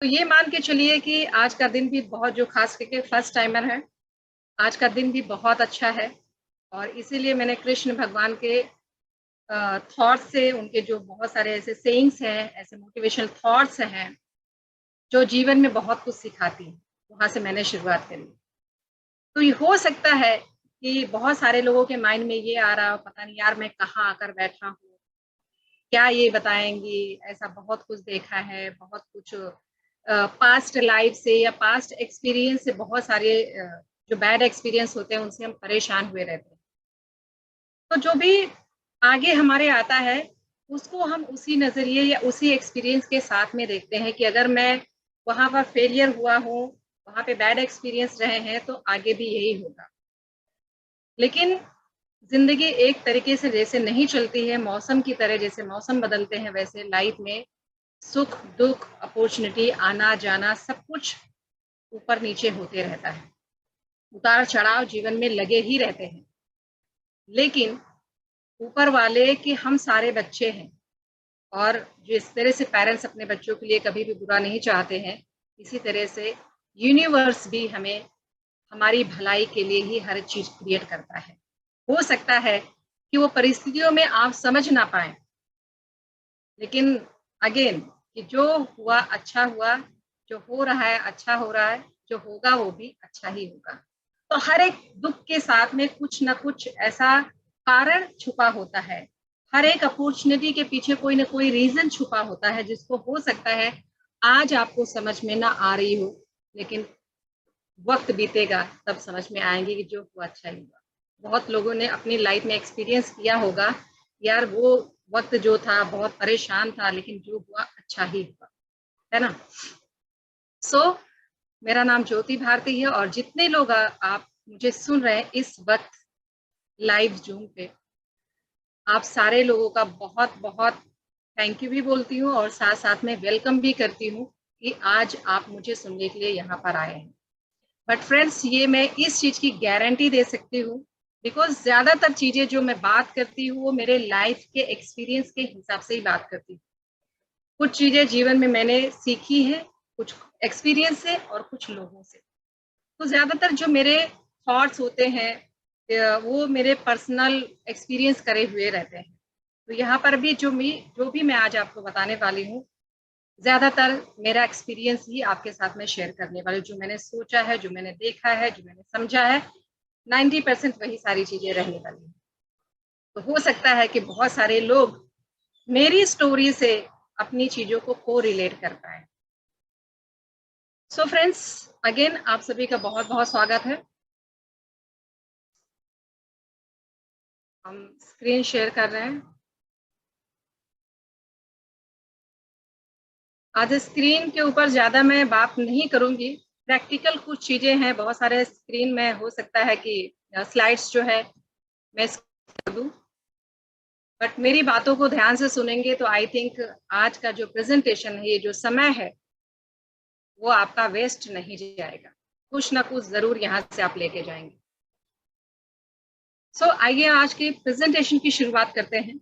तो ये मान के चलिए कि आज का दिन भी बहुत, जो खास करके फर्स्ट टाइमर है, आज का दिन भी बहुत अच्छा है। और इसीलिए मैंने कृष्ण भगवान के थॉट्स से, उनके जो बहुत सारे ऐसे सेइंग्स हैं, ऐसे मोटिवेशनल थॉट्स हैं जो जीवन में बहुत कुछ सिखाती हैं, वहाँ से मैंने शुरुआत करी। तो ये हो सकता है कि बहुत सारे लोगों के माइंड में ये आ रहा हो, पता नहीं यार मैं कहाँ आकर बैठा हूँ, क्या ये बताएंगी, ऐसा बहुत कुछ देखा है, बहुत कुछ पास्ट लाइफ से या पास्ट एक्सपीरियंस से, बहुत सारे जो बैड एक्सपीरियंस होते हैं उनसे हम परेशान हुए रहते हैं। तो जो भी आगे हमारे आता है उसको हम उसी नज़रिए या उसी एक्सपीरियंस के साथ में देखते हैं कि अगर मैं वहाँ पर फेलियर हुआ हूँ, वहाँ पे बैड एक्सपीरियंस रहे हैं, तो आगे भी यही होगा। लेकिन जिंदगी एक तरीके से जैसे नहीं चलती है, मौसम की तरह, जैसे मौसम बदलते हैं वैसे लाइफ में सुख दुख, अपॉर्चुनिटी, आना जाना, सब कुछ ऊपर नीचे होते रहता है। उतार चढ़ाव जीवन में लगे ही रहते हैं। लेकिन ऊपर वाले के हम सारे बच्चे हैं, और जिस तरह से पेरेंट्स अपने बच्चों के लिए कभी भी बुरा नहीं चाहते हैं, इसी तरह से यूनिवर्स भी हमें हमारी भलाई के लिए ही हर चीज क्रिएट करता है। हो सकता है कि वो परिस्थितियों में आप समझ ना पाए, लेकिन अगेन, कि जो हुआ अच्छा हुआ, जो हो रहा है अच्छा हो रहा है, जो होगा वो भी अच्छा ही होगा। तो हर एक दुख के साथ में कुछ ना कुछ ऐसा कारण छुपा होता है। हर एक अपॉर्चुनिटी के पीछे कोई ना कोई रीजन छुपा होता है, जिसको हो सकता है आज आपको समझ में ना आ रही हो, लेकिन वक्त बीतेगा तब समझ में आएंगे कि जो हुआ अच्छा ही हुआ। बहुत लोगों ने अपनी लाइफ में एक्सपीरियंस किया होगा, यार वो वक्त जो था बहुत परेशान था, लेकिन जो हुआ अच्छा ही हुआ, है ना। सो मेरा नाम ज्योति भारती है, और जितने लोग आप मुझे सुन रहे हैं इस वक्त लाइव जूम पे, आप सारे लोगों का बहुत बहुत थैंक यू भी बोलती हूँ, और साथ साथ में वेलकम भी करती हूँ कि आज आप मुझे सुनने के लिए यहाँ पर आए हैं। बट फ्रेंड्स, ये मैं इस चीज की गारंटी दे सकती हूँ, बिकॉज ज्यादातर चीजें जो मैं बात करती हूँ वो मेरे लाइफ के एक्सपीरियंस के हिसाब से ही बात करती हूँ। कुछ चीजें जीवन में मैंने सीखी है, कुछ एक्सपीरियंस से और कुछ लोगों से। तो ज्यादातर जो मेरे थॉट्स होते हैं वो मेरे पर्सनल एक्सपीरियंस करे हुए रहते हैं। तो यहाँ पर भी जो भी मैं आज आपको बताने वाली हूँ, ज्यादातर मेरा एक्सपीरियंस ही आपके साथ में शेयर करने वाली, जो मैंने सोचा है, जो मैंने देखा है, जो मैंने समझा है, 90% वही सारी चीजें रहने वाली हैं। तो हो सकता है कि बहुत सारे लोग मेरी स्टोरी से अपनी चीजों को को रिलेट कर पाए। सो फ्रेंड्स, अगेन आप सभी का बहुत बहुत स्वागत है। हम स्क्रीन शेयर कर रहे हैं। आज स्क्रीन के ऊपर ज्यादा मैं बात नहीं करूंगी, प्रैक्टिकल कुछ चीजें हैं, बहुत सारे स्क्रीन में हो सकता है कि स्लाइड्स जो है मैं कर दूं, बट मेरी बातों को ध्यान से सुनेंगे तो आई थिंक आज का जो प्रेजेंटेशन है, ये जो समय है, वो आपका वेस्ट नहीं जाएगा, कुछ ना कुछ जरूर यहाँ से आप लेके जाएंगे। सो आइए आज की प्रेजेंटेशन की शुरुआत करते हैं।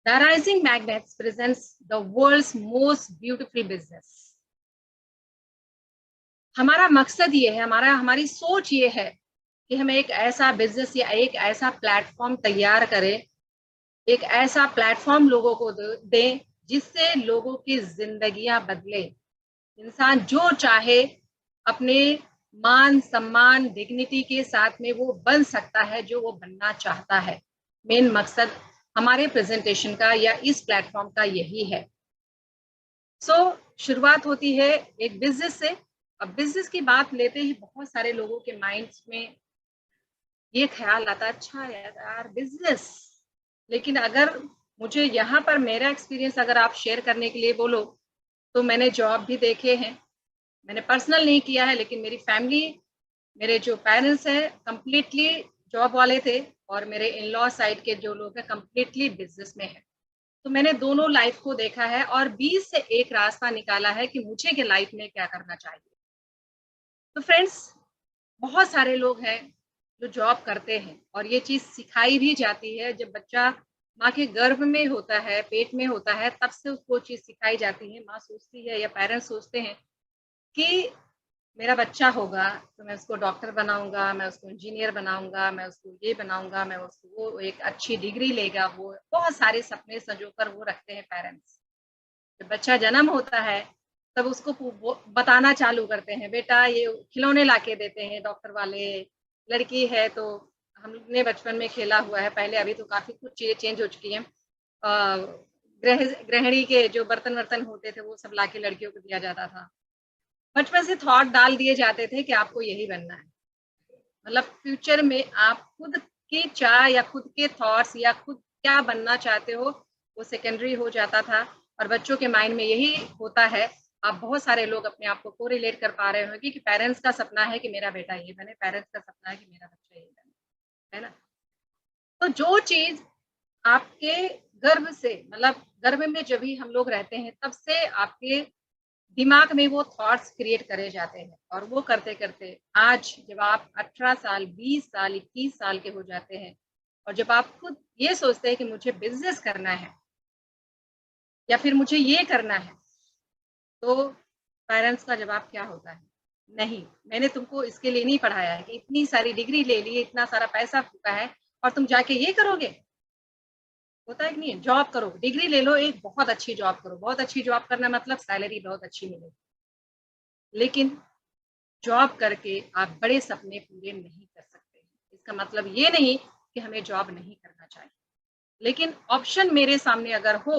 The Rising Magnets presents the world's most beautiful business. हमारा मकसद ये है, हमारी सोच ये है कि हम एक ऐसा बिजनेस या एक ऐसा प्लेटफॉर्म तैयार करें, एक ऐसा प्लेटफॉर्म लोगों को दें जिससे लोगों की जिंदगियां बदले। इंसान जो चाहे अपने मान सम्मान डिग्निटी के साथ में वो बन सकता है जो वो बनना चाहता है। मेन मकसद हमारे प्रेजेंटेशन का या इस प्लेटफॉर्म का यही है। सो शुरुआत होती है एक बिजनेस से। अब बिजनेस की बात लेते ही बहुत सारे लोगों के माइंड्स में ये ख्याल आता, अच्छा यार बिजनेस। लेकिन अगर मुझे यहाँ पर मेरा एक्सपीरियंस अगर आप शेयर करने के लिए बोलो, तो मैंने जॉब भी देखे हैं, मैंने पर्सनल नहीं किया है, लेकिन मेरी फैमिली, मेरे जो पेरेंट्स हैं कंप्लीटली जॉब वाले थे, और मेरे इन लॉ साइड के जो लोग हैं कंप्लीटली बिजनेस में है। तो मैंने दोनों लाइफ को देखा है और 20 से एक रास्ता निकाला है कि मुझे के लाइफ में क्या करना चाहिए। तो फ्रेंड्स, बहुत सारे लोग हैं जो जॉब करते हैं, और ये चीज़ सिखाई भी जाती है। जब बच्चा माँ के गर्भ में होता है, पेट में होता है, तब से उसको चीज़ सिखाई जाती है। माँ सोचती है या पेरेंट्स सोचते हैं कि मेरा बच्चा होगा तो मैं उसको डॉक्टर बनाऊँगा, मैं उसको इंजीनियर बनाऊँगा, मैं उसको ये बनाऊँगा, मैं उसको वो एक अच्छी डिग्री लेगा, वो बहुत सारे सपने सँजोकर वो रखते हैं पेरेंट्स। जब बच्चा जन्म होता है, तब उसको वो बताना चालू करते हैं, बेटा ये खिलौने लाके देते हैं डॉक्टर वाले, लड़की है तो हमने बचपन में खेला हुआ है, पहले अभी तो काफ़ी कुछ चीज़ें चेंज हो चुकी हैं। गृहिणी के जो बर्तन-वर्तन होते थे, वो सब लाके लड़कियों को दिया जाता था। बचपन से थॉट डाल दिए जाते थे कि आपको यही बनना है। मतलब फ्यूचर में आप खुद की चाह या खुद के थॉट्स या खुद क्या बनना चाहते हो, वो सेकेंडरी हो जाता था और बच्चों के माइंड में यही होता है। आप बहुत सारे लोग अपने आप को कोरिलेट कर पा रहे होंगे कि पेरेंट्स का सपना है कि मेरा बेटा ये बने, पेरेंट्स का सपना है कि मेरा बच्चा ये बने, है ना? तो जो चीज़ आपके गर्भ से मतलब गर्भ में जब भी हम लोग रहते हैं, तब से आपके दिमाग में वो थॉट्स क्रिएट करे जाते हैं और वो करते-करते आज जब आप 18 साल, 20 साल, 21 साल के हो जाते हैं और जब आप खुद ये सोचते हैं कि मुझे बिज़नेस करना है या फिर मुझे ये करना है, तो पेरेंट्स का जवाब क्या होता है? नहीं, मैंने तुमको इसके लिए नहीं पढ़ाया है कि इतनी सारी डिग्री ले ली है, इतना सारा पैसा फूका है और तुम जाके ये करोगे? होता है कि नहीं? जॉब करो, डिग्री ले लो, एक बहुत अच्छी जॉब करो। बहुत अच्छी जॉब करना मतलब सैलरी बहुत अच्छी मिलेगी। लेकिन जॉब करके आप बड़े सपने पूरे नहीं कर सकते। इसका मतलब ये नहीं कि हमें जॉब नहीं करना चाहिए। लेकिन ऑप्शन मेरे सामने अगर हो,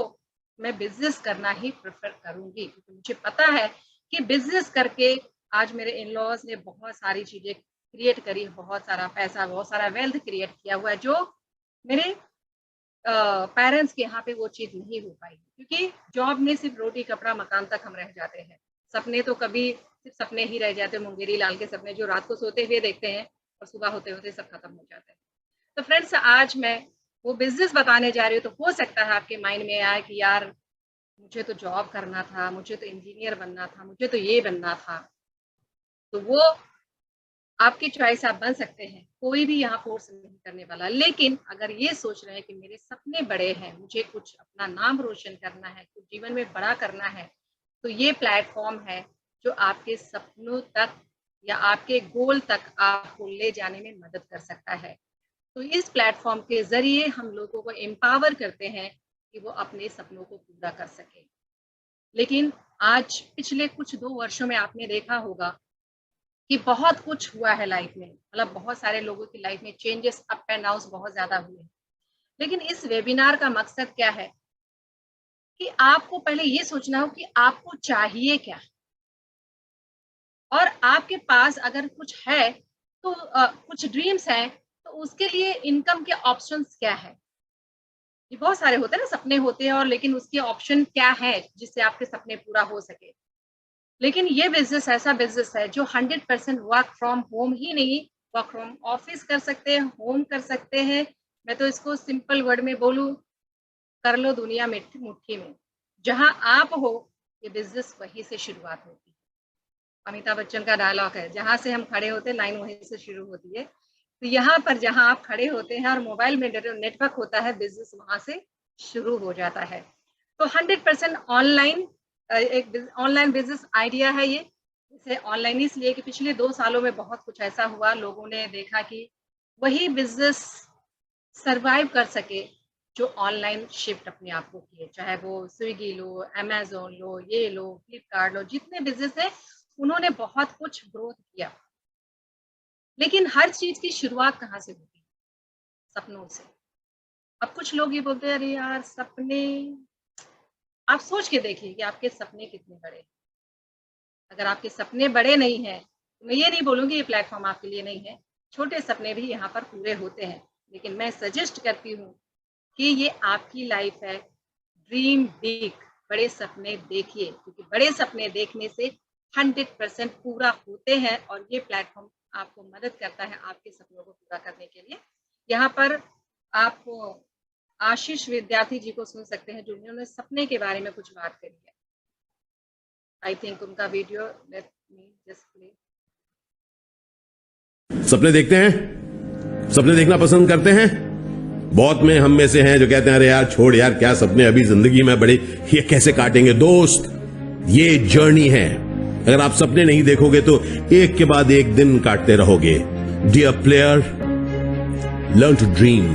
मैं बिज़नेस करना ही प्रेफ़र करूँगी क्योंकि मुझे पता है कि बिज़नेस करके आज मेरे इन-लॉज़ ने बहुत सारी चीज़ें क्रिएट करी, बहुत सारा पैसा, बहुत सारा वेल्थ क्रिएट किया हुआ है जो मेरे पेरेंट्स के यहाँ पे वो चीज़ नहीं हो पाई क्योंकि जॉब में सिर्फ़ रोटी, कपड़ा, मकान तक हम रह जाते हैं। सपने तो कभी सिर्फ़ सपने ही रह जाते हैं, मुंगेरी लाल के सपने जो रात को सोते हुए देखते हैं और सुबह होते-होते सब खत्म हो जाते हैं। तो फ्रेंड्स आज मैं वो बिज़नेस बताने जा रही हूँ, तो हो सकता है आपके माइंड में आए कि यार मुझे तो जॉब करना था, मुझे तो इंजीनियर बनना था, मुझे तो ये बनना था। तो वो आपकी चॉइस आप बन सकते हैं, कोई भी यहाँ फ़ोर्स नहीं करने वाला। लेकिन अगर ये सोच रहे हैं कि मेरे सपने बड़े हैं, मुझे कुछ अपना नाम रोशन करना है, कुछ जीवन में बड़ा करना है, तो ये प्लेटफ़ॉर्म है जो आपके सपनों तक या आपके गोल तक आपको ले जाने में मदद कर सकता है। तो इस प्लेटफ़ॉर्म के ज़रिए हम लोगों को एम्पावर करते हैं कि वो अपने सपनों को पूरा कर सकें। लेकिन आज पिछले कुछ 2 वर्षों में आपने देखा होगा कि बहुत कुछ हुआ है लाइफ में, मतलब बहुत सारे लोगों की लाइफ में चेंजेस अप एंड डाउन्स बहुत ज़्यादा हुए। लेकिन इस वेबिनार का मकसद क्या है कि आपको पहले ये सोचना हो कि आपको चाहिए क्या? और आपके पास अगर कुछ है तो कुछ ड्रीम्स हैं, तो उसके लिए इनकम के ऑप्शंस क्या है? ये बहुत सारे होते हैं ना, सपने होते हैं और लेकिन उसके ऑप्शन क्या है जिससे आपके सपने पूरा हो सके। लेकिन ये बिज़नेस ऐसा बिज़नेस है जो 100% वर्क फ्रॉम होम ही नहीं, वर्क फ्रॉम ऑफिस कर सकते हैं, होम कर सकते हैं। मैं तो इसको सिंपल वर्ड में बोलूँ, कर लो दुनिया मुट्ठी में। जहाँ आप हो, ये बिज़नेस वहीं से शुरुआत होती है। अमिताभ बच्चन का डायलॉग है, जहाँ से हम खड़े होते हैं लाइन वहीं से शुरू होती है। तो यहाँ पर जहाँ आप खड़े होते हैं और मोबाइल में नेटवर्क होता है, बिज़नेस वहाँ से शुरू हो जाता है। तो 100% ऑनलाइन एक ऑनलाइन बिज़नेस आइडिया है ये। इसे ऑनलाइन इसलिए कि पिछले 2 सालों में बहुत कुछ ऐसा हुआ, लोगों ने देखा कि वही बिज़नेस सर्वाइव कर सके, जो ऑनलाइन शिफ्ट अपने आप को किए। चाहे वो स्विगी लो, अमेज़न लो, ये लो, फ्लिपकार्ट लो, जितने बिज़नेस हैं, उन्होंने बहुत कुछ ग्रोथ किया। लेकिन हर चीज़ की शुरुआत कहाँ से होती है? सपनों से। अब कुछ लोग ये बोलते हैं, "अरे यार! सपने।" आप सोच के देखिए कि आपके सपने कितने बड़े हैं। अगर आपके सपने बड़े नहीं हैं, तो मैं ये नहीं बोलूँगी ये प्लेटफ़ॉर्म आपके लिए नहीं है। छोटे सपने भी यहाँ पर पूरे होते हैं। लेकिन मैं सजेस्ट करती हूँ कि ये आपकी लाइफ़ है, ड्रीम बिग, बड़े सपने देखिए क्योंकि बड़े सपने देखने से 100% पूरा होते हैं और ये प्लेटफ़ॉर्म आपको मदद करता है आपके सपनों को पूरा करने के लिए। यहाँ पर आप आशीष विद्यार्थी जी को सुन सकते हैं, जिन्होंने सपने के बारे में कुछ बात करी है। आई थिंक उनका video let me just play. सपने देखते हैं सपने देखना पसंद करते हैं? बहुत में हम में से हैं जो कहते हैं अरे यार छोड़ यार, क्या सपने, अभी जिंदगी में बड़े ये कैसे काटेंगे। दोस्त, ये जर्नी है। अगर आप सपने नहीं देखोगे तो एक के बाद एक दिन काटते रहोगे। Dear player, learn to dream,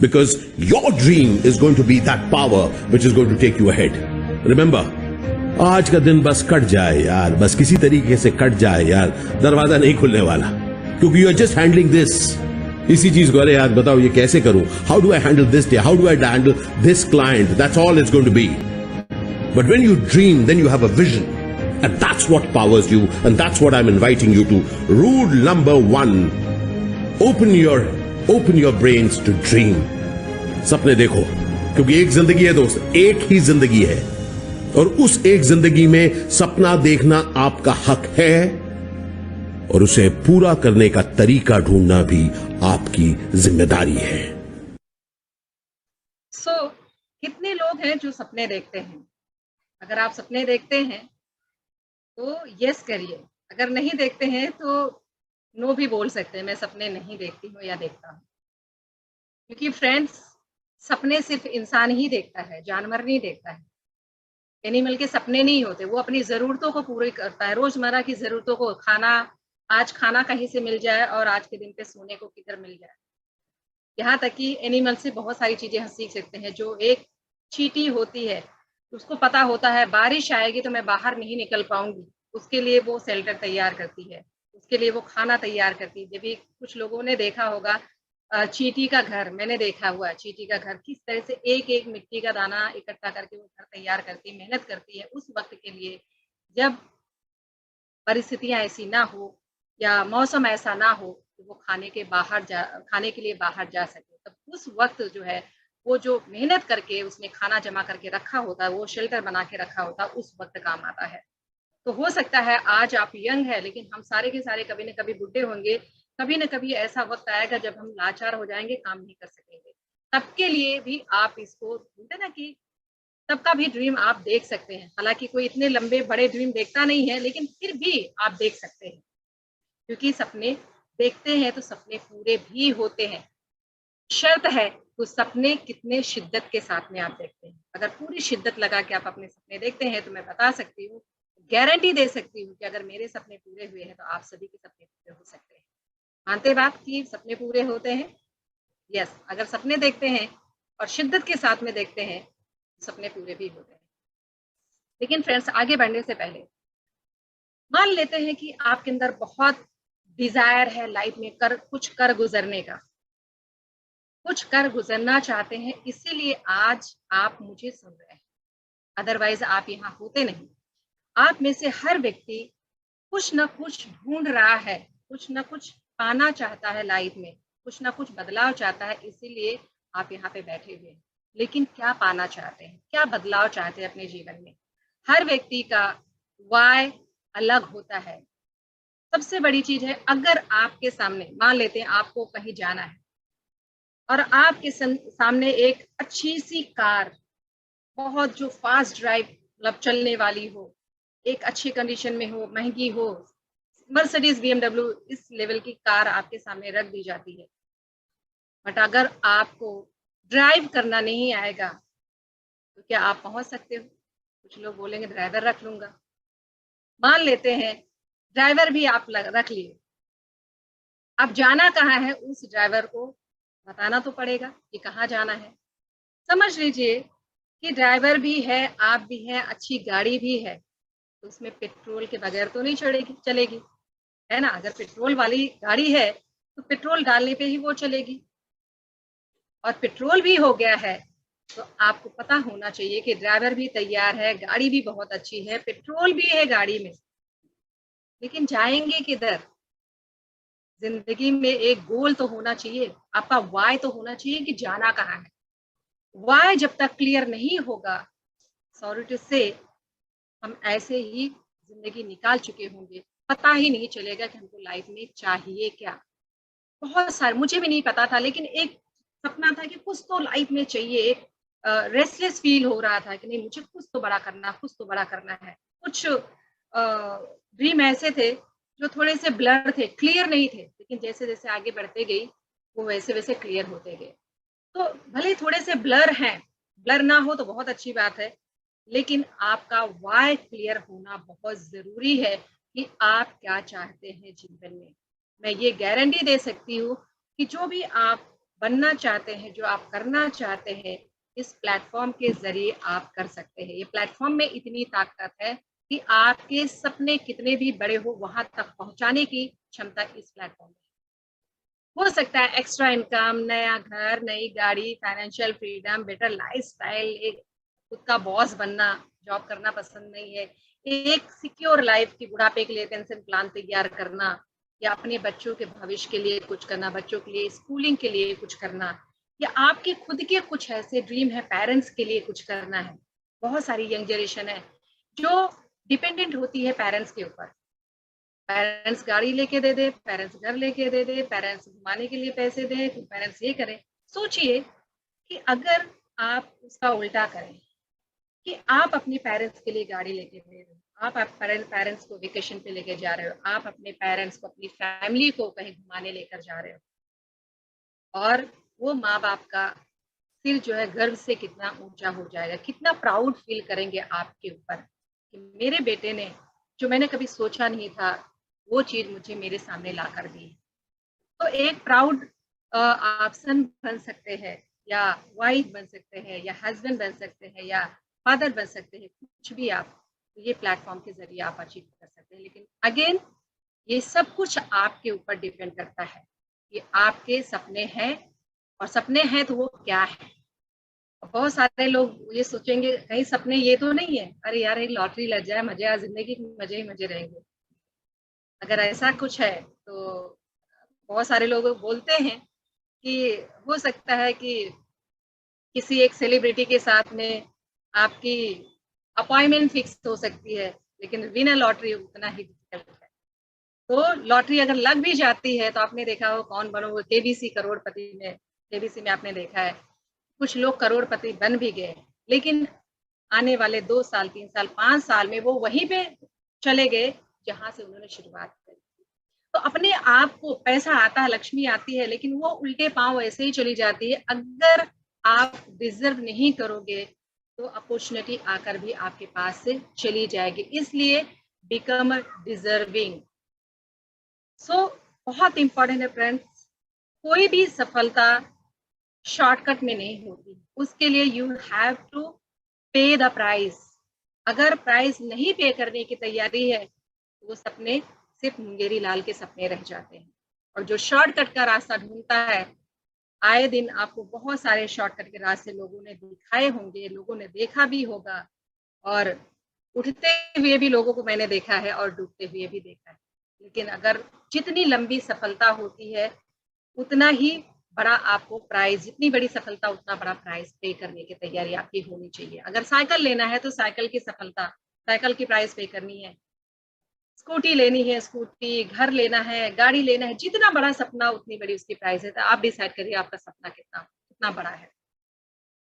because your dream is going to be that power which is going to take you ahead. Remember, आज का दिन बस कट जाए यार, बस किसी तरीके से कट जाए यार, दरवाजा नहीं खुलने वाला, क्योंकि you are just handling this. इसी चीज को, अरे यार बताओ ये कैसे करूं, how do I handle this day, how do I handle this client, that's all it's going to be. But when you dream, then you have a vision, and that's what powers you, and that's what I am inviting you to. Rule number 1, open your brains to dream. सपने देखो, क्योंकि एक जिंदगी है दोस्त, एक ही जिंदगी है, और उस एक जिंदगी में सपना देखना आपका हक है, और उसे पूरा करने का तरीका ढूंढना भी आपकी जिम्मेदारी है। कितने लोग हैं जो सपने देखते हैं? अगर आप सपने देखते हैं तो यस करिए, अगर नहीं देखते हैं तो नो भी बोल सकते हैं, मैं सपने नहीं देखती हूँ या देखता हूँ। क्योंकि फ्रेंड्स, सपने सिर्फ इंसान ही देखता है, जानवर नहीं देखता है। एनिमल के सपने नहीं होते, वो अपनी ज़रूरतों को पूरी करता है, रोज़मर्रा की ज़रूरतों को, आज खाना कहीं से मिल जाए और आज के दिन पे सोने को किधर मिल जाए। यहाँ तक कि एनिमल से बहुत सारी चीज़ें हम सीख सकते हैं। जो एक चींटी होती है, उसको पता होता है बारिश आएगी तो मैं बाहर नहीं निकल पाऊंगी, उसके लिए वो शेल्टर तैयार करती है, उसके लिए वो खाना तैयार करती है। जब भी कुछ लोगों ने देखा होगा चींटी का घर, मैंने देखा हुआ है चींटी का घर, किस तरह से एक एक मिट्टी का दाना इकट्ठा करके वो घर तैयार करती है, मेहनत करती है उस वक्त के लिए, जब परिस्थितियां ऐसी ना हो या मौसम ऐसा ना हो कि वो खाने के लिए बाहर जा सके। तब उस वक्त जो है, वो जो मेहनत करके उसने खाना जमा करके रखा होता है, वो शेल्टर बना के रखा होता है, उस वक्त काम आता है। तो हो सकता है आज आप यंग है, लेकिन हम सारे के सारे कभी न कभी बुढ़े होंगे, कभी न कभी ऐसा वक्त आएगा जब हम लाचार हो जाएंगे, काम नहीं कर सकेंगे। तब के लिए भी आप इसको बोलते ना कि तब का भी ड्रीम आप देख सकते हैं। हालांकि कोई इतने लंबे बड़े ड्रीम देखता नहीं है, लेकिन फिर भी आप देख सकते हैं, क्योंकि सपने देखते हैं तो सपने पूरे भी होते हैं। शर्त है तो सपने कितने शिद्दत के साथ में आप देखते हैं। अगर पूरी शिद्दत लगा के आप अपने सपने देखते हैं तो मैं बता सकती हूँ, गारंटी दे सकती हूँ कि अगर मेरे सपने पूरे हुए हैं तो आप सभी के सपने पूरे हो सकते हैं। मानते बात कि सपने पूरे होते हैं? यस, अगर सपने देखते हैं और शिद्दत के साथ में देखते हैं तो सपने पूरे भी होते हैं। लेकिन फ्रेंड्स, आगे बढ़ने से पहले मान लेते हैं कि आपके अंदर बहुत डिजायर है लाइफ में कुछ कर गुजरने का, कुछ कर गुजरना चाहते हैं, इसीलिए आज आप मुझे सुन रहे हैं, अदरवाइज आप यहाँ होते नहीं। आप में से हर व्यक्ति कुछ ना कुछ ढूंढ रहा है, कुछ ना कुछ पाना चाहता है लाइफ में, कुछ ना कुछ बदलाव चाहता है, इसीलिए आप यहाँ पे बैठे हुए हैं। लेकिन क्या पाना चाहते हैं, क्या बदलाव चाहते हैं अपने जीवन में? हर व्यक्ति का वाय अलग होता है। सबसे बड़ी चीज है, अगर आपके सामने मान लेते हैं आपको कहीं जाना है और आपके सामने एक अच्छी सी कार, बहुत जो फास्ट ड्राइव मतलब चलने वाली हो, एक अच्छी कंडीशन में हो, महंगी हो, मर्सिडीज BMW इस लेवल की कार आपके सामने रख दी जाती है, बट अगर आपको ड्राइव करना नहीं आएगा तो क्या आप पहुंच सकते हो? कुछ लोग बोलेंगे ड्राइवर रख लूंगा। मान लेते हैं ड्राइवर भी आप रख लिए, अब जाना कहाँ है उस ड्राइवर को बताना तो पड़ेगा कि कहाँ जाना है। समझ लीजिए कि ड्राइवर भी है, आप भी हैं, अच्छी गाड़ी भी है, तो उसमें पेट्रोल के बगैर तो नहीं चलेगी, है ना? अगर पेट्रोल वाली गाड़ी है तो पेट्रोल डालने पे ही वो चलेगी, और पेट्रोल भी हो गया है तो आपको पता होना चाहिए कि ड्राइवर भी तैयार है, गाड़ी भी बहुत अच्छी है, पेट्रोल भी है गाड़ी में, लेकिन जाएंगे किधर? जिंदगी में एक गोल तो होना चाहिए, आपका वाय तो होना चाहिए कि जाना कहाँ है। वाय जब तक क्लियर नहीं होगा, सॉरी टू से, हम ऐसे ही जिंदगी निकाल चुके होंगे, पता ही नहीं चलेगा कि हमको लाइफ में चाहिए क्या। बहुत सारे, मुझे भी नहीं पता था, लेकिन एक सपना था कि कुछ तो लाइफ में चाहिए, एक रेस्टलेस फील हो रहा था कि नहीं, मुझे कुछ तो बड़ा करना है। कुछ ड्रीम ऐसे थे जो थोड़े से ब्लर थे, क्लियर नहीं थे, लेकिन जैसे जैसे आगे बढ़ते गई वो वैसे वैसे क्लियर होते गए। तो भले थोड़े से ब्लर हैं, ब्लर ना हो तो बहुत अच्छी बात है, लेकिन आपका वाई क्लियर होना बहुत ज़रूरी है कि आप क्या चाहते हैं जीवन में। मैं ये गारंटी दे सकती हूँ कि जो भी आप बनना चाहते हैं, जो आप करना चाहते हैं, इस प्लेटफ़ॉर्म के ज़रिए आप कर सकते हैं। ये प्लेटफ़ॉर्म में इतनी ताकत है कि आपके सपने कितने भी बड़े हो, वहाँ तक पहुँचाने की क्षमता इस प्लेटफ़ॉर्म में है। हो सकता है एक्स्ट्रा इनकम, नया घर, नई गाड़ी, फाइनेंशियल फ्रीडम, बेटर लाइफस्टाइल, एक खुद का बॉस बनना, जॉब करना पसंद नहीं है, एक सिक्योर लाइफ की बुढ़ापे के लिए पेंशन प्लान तैयार करना या अपने बच्चों के भविष्य के लिए कुछ करना, बच्चों के लिए स्कूलिंग के लिए कुछ करना या आपके खुद के कुछ ऐसे ड्रीम है, पेरेंट्स के लिए कुछ करना है। बहुत सारी यंग जनरेशन है जो डिपेंडेंट होती है पेरेंट्स के ऊपर। पेरेंट्स गाड़ी लेके दे दे, पेरेंट्स घर लेके दे दे, पेरेंट्स घुमाने के लिए पैसे दें, फिर पेरेंट्स ये करें। सोचिए कि अगर आप उसका उल्टा करें कि आप अपने पेरेंट्स के लिए गाड़ी लेके दे रहे हो, आप पेरेंट्स को वेकेशन पे लेके जा रहे हो, आप अपने पेरेंट्स को, अपनी फैमिली को कहीं घुमाने लेकर जा रहे हो और वो माँ-बाप का सिर जो है गर्व से कितना ऊँचा हो जाएगा, कितना प्राउड फील करेंगे आपके ऊपर कि मेरे बेटे ने, जो मैंने कभी सोचा नहीं था, वो चीज़ मुझे मेरे सामने ला कर दी। तो एक प्राउड आप सन बन सकते हैं या वाइफ बन सकते हैं या हस्बैंड बन सकते हैं या फादर बन सकते हैं, कुछ भी आप तो ये प्लेटफॉर्म के ज़रिए आप अचीव कर सकते हैं। लेकिन अगेन ये सब कुछ आपके ऊपर डिपेंड करता है कि आपके सपने हैं और सपने हैं तो वो क्या है। बहुत सारे लोग ये सोचेंगे कहीं सपने ये तो नहीं है, अरे यार एक लॉटरी लग जाए, मजे आ जिंदगी में, मजे ही मजे रहेंगे। अगर ऐसा कुछ है तो बहुत सारे लोग बोलते हैं कि हो सकता है कि किसी एक सेलिब्रिटी के साथ में आपकी अपॉइंटमेंट फिक्स हो सकती है, लेकिन विनर लॉटरी उतना ही डिफिकल्ट है। तो लॉटरी अगर लग भी जाती है तो आपने देखा हो कौन बनोगे, केबीसी करोड़पति में, केबीसी में आपने देखा है कुछ लोग करोड़पति बन भी गए, लेकिन आने वाले 2 साल, 3 साल, 5 साल में वो वहीं पे चले गए जहाँ से उन्होंने शुरुआत करी। तो अपने आप को पैसा आता है, लक्ष्मी आती है, लेकिन वो उल्टे पाँव ऐसे ही चली जाती है। अगर आप डिज़र्व नहीं करोगे, तो अपॉर्च्युनिटी आकर भी आपके पास से चली जाएगी। इसलिए बिकम डिज़र्विंग। सो बहुत इम्पोर्टेंट है फ्रेंड्स, कोई भी सफलता शॉर्टकट में नहीं होती। उसके लिए यू हैव टू पे द प्राइस। अगर प्राइस नहीं पे करने की तैयारी है, तो वो सपने सिर्फ मुंगेरी लाल के सपने रह जाते हैं। और जो शॉर्टकट का रास्ता ढूंढता है, आए दिन आपको बहुत सारे शॉर्टकट के रास्ते लोगों ने दिखाए होंगे, लोगों ने देखा भी होगा और उठते हुए भी लोगों को मैंने देखा है और डूबते हुए भी देखा है। लेकिन अगर जितनी लंबी सफलता होती है, उतना ही बड़ा आपको प्राइज़, जितनी बड़ी सफलता उतना बड़ा प्राइज़ पे करने की तैयारी आपकी होनी चाहिए। अगर साइकिल लेना है तो साइकिल की सफलता, साइकिल की प्राइज़ पे करनी है। स्कूटी लेनी है, स्कूटी, घर लेना है, गाड़ी लेना है, जितना बड़ा सपना उतनी बड़ी उसकी प्राइज़ है। तो आप डिसाइड करिए आपका सपना कितना कितना बड़ा है।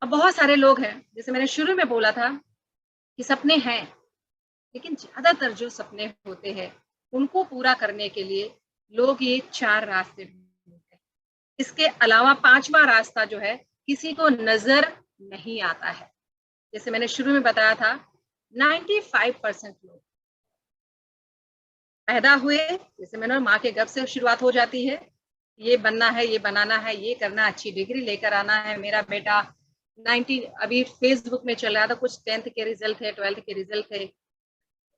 अब बहुत सारे लोग हैं, जैसे मैंने शुरू में बोला था कि सपने हैं, लेकिन ज़्यादातर जो सपने होते हैं, उनको पूरा करने के लिए लोग ये 4 रास्ते ढूँढते हैं। इसके अलावा 5वां रास्ता जो है, किसी को नज़र नहीं आता है। जैसे मैंने शुरू में बताया था, 95% लोग पैदा हुए, जैसे मैंने माँ के गर्भ से शुरुआत हो जाती है, ये बनना है, ये बनाना है, ये करना, अच्छी डिग्री लेकर आना है। मेरा बेटा 90 अभी फेसबुक में चल रहा था, कुछ 10th के रिज़ल्ट थे, 12th के रिज़ल्ट थे।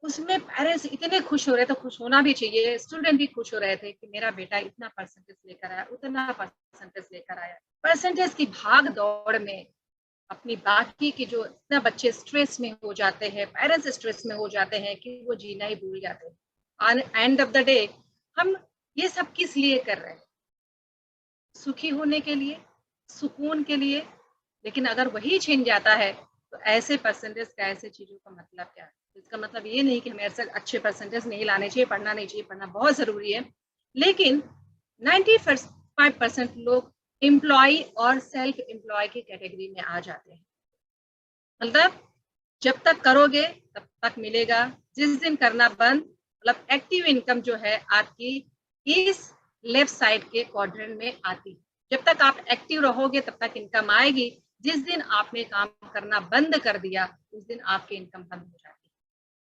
उसमें पेरेंट्स इतने खुश हो रहे थे, खुश होना भी चाहिए, स्टूडेंट भी खुश हो रहे थे कि मेरा बेटा इतना परसेंटेज लेकर आया, उतना परसेंटेज लेकर आया। परसेंटेज की भाग-दौड़ में अपनी बाकी के जो इतना बच्चे स्ट्रेस में हो जाते हैं, पेरेंट्स स्ट्रेस में हो जाते हैं कि वो जीना ही भूल जाते हैं। On end of the day हम ये सब किस लिए कर रहे हैं? सुखी होने के लिए, सुकून के लिए, लेकिन अगर वही छिन जाता है, तो ऐसे परसेंटेज का, ऐसे चीज़ों का मतलब क्या है? इसका मतलब ये नहीं कि हमें ऐसे अच्छे परसेंटेज नहीं लाने चाहिए, पढ़ना नहीं चाहिए, पढ़ना बहुत ज़रूरी है। लेकिन 95% लोग एम्प्लॉयी और सेल्फ एम्प्लॉय की कैटेगरी में आ जाते हैं। मतलब जब तक करोगे तब तक मिलेगा, जिस दिन करना बंद, मतलब एक्टिव इनकम जो है आपकी इस लेफ्ट साइड के क्वाड्रेंट में आती है। जब तक आप एक्टिव रहोगे तब तक इनकम आएगी। जिस दिन आपने काम करना बंद कर दिया उस दिन आपकी इनकम बंद हो जाती है।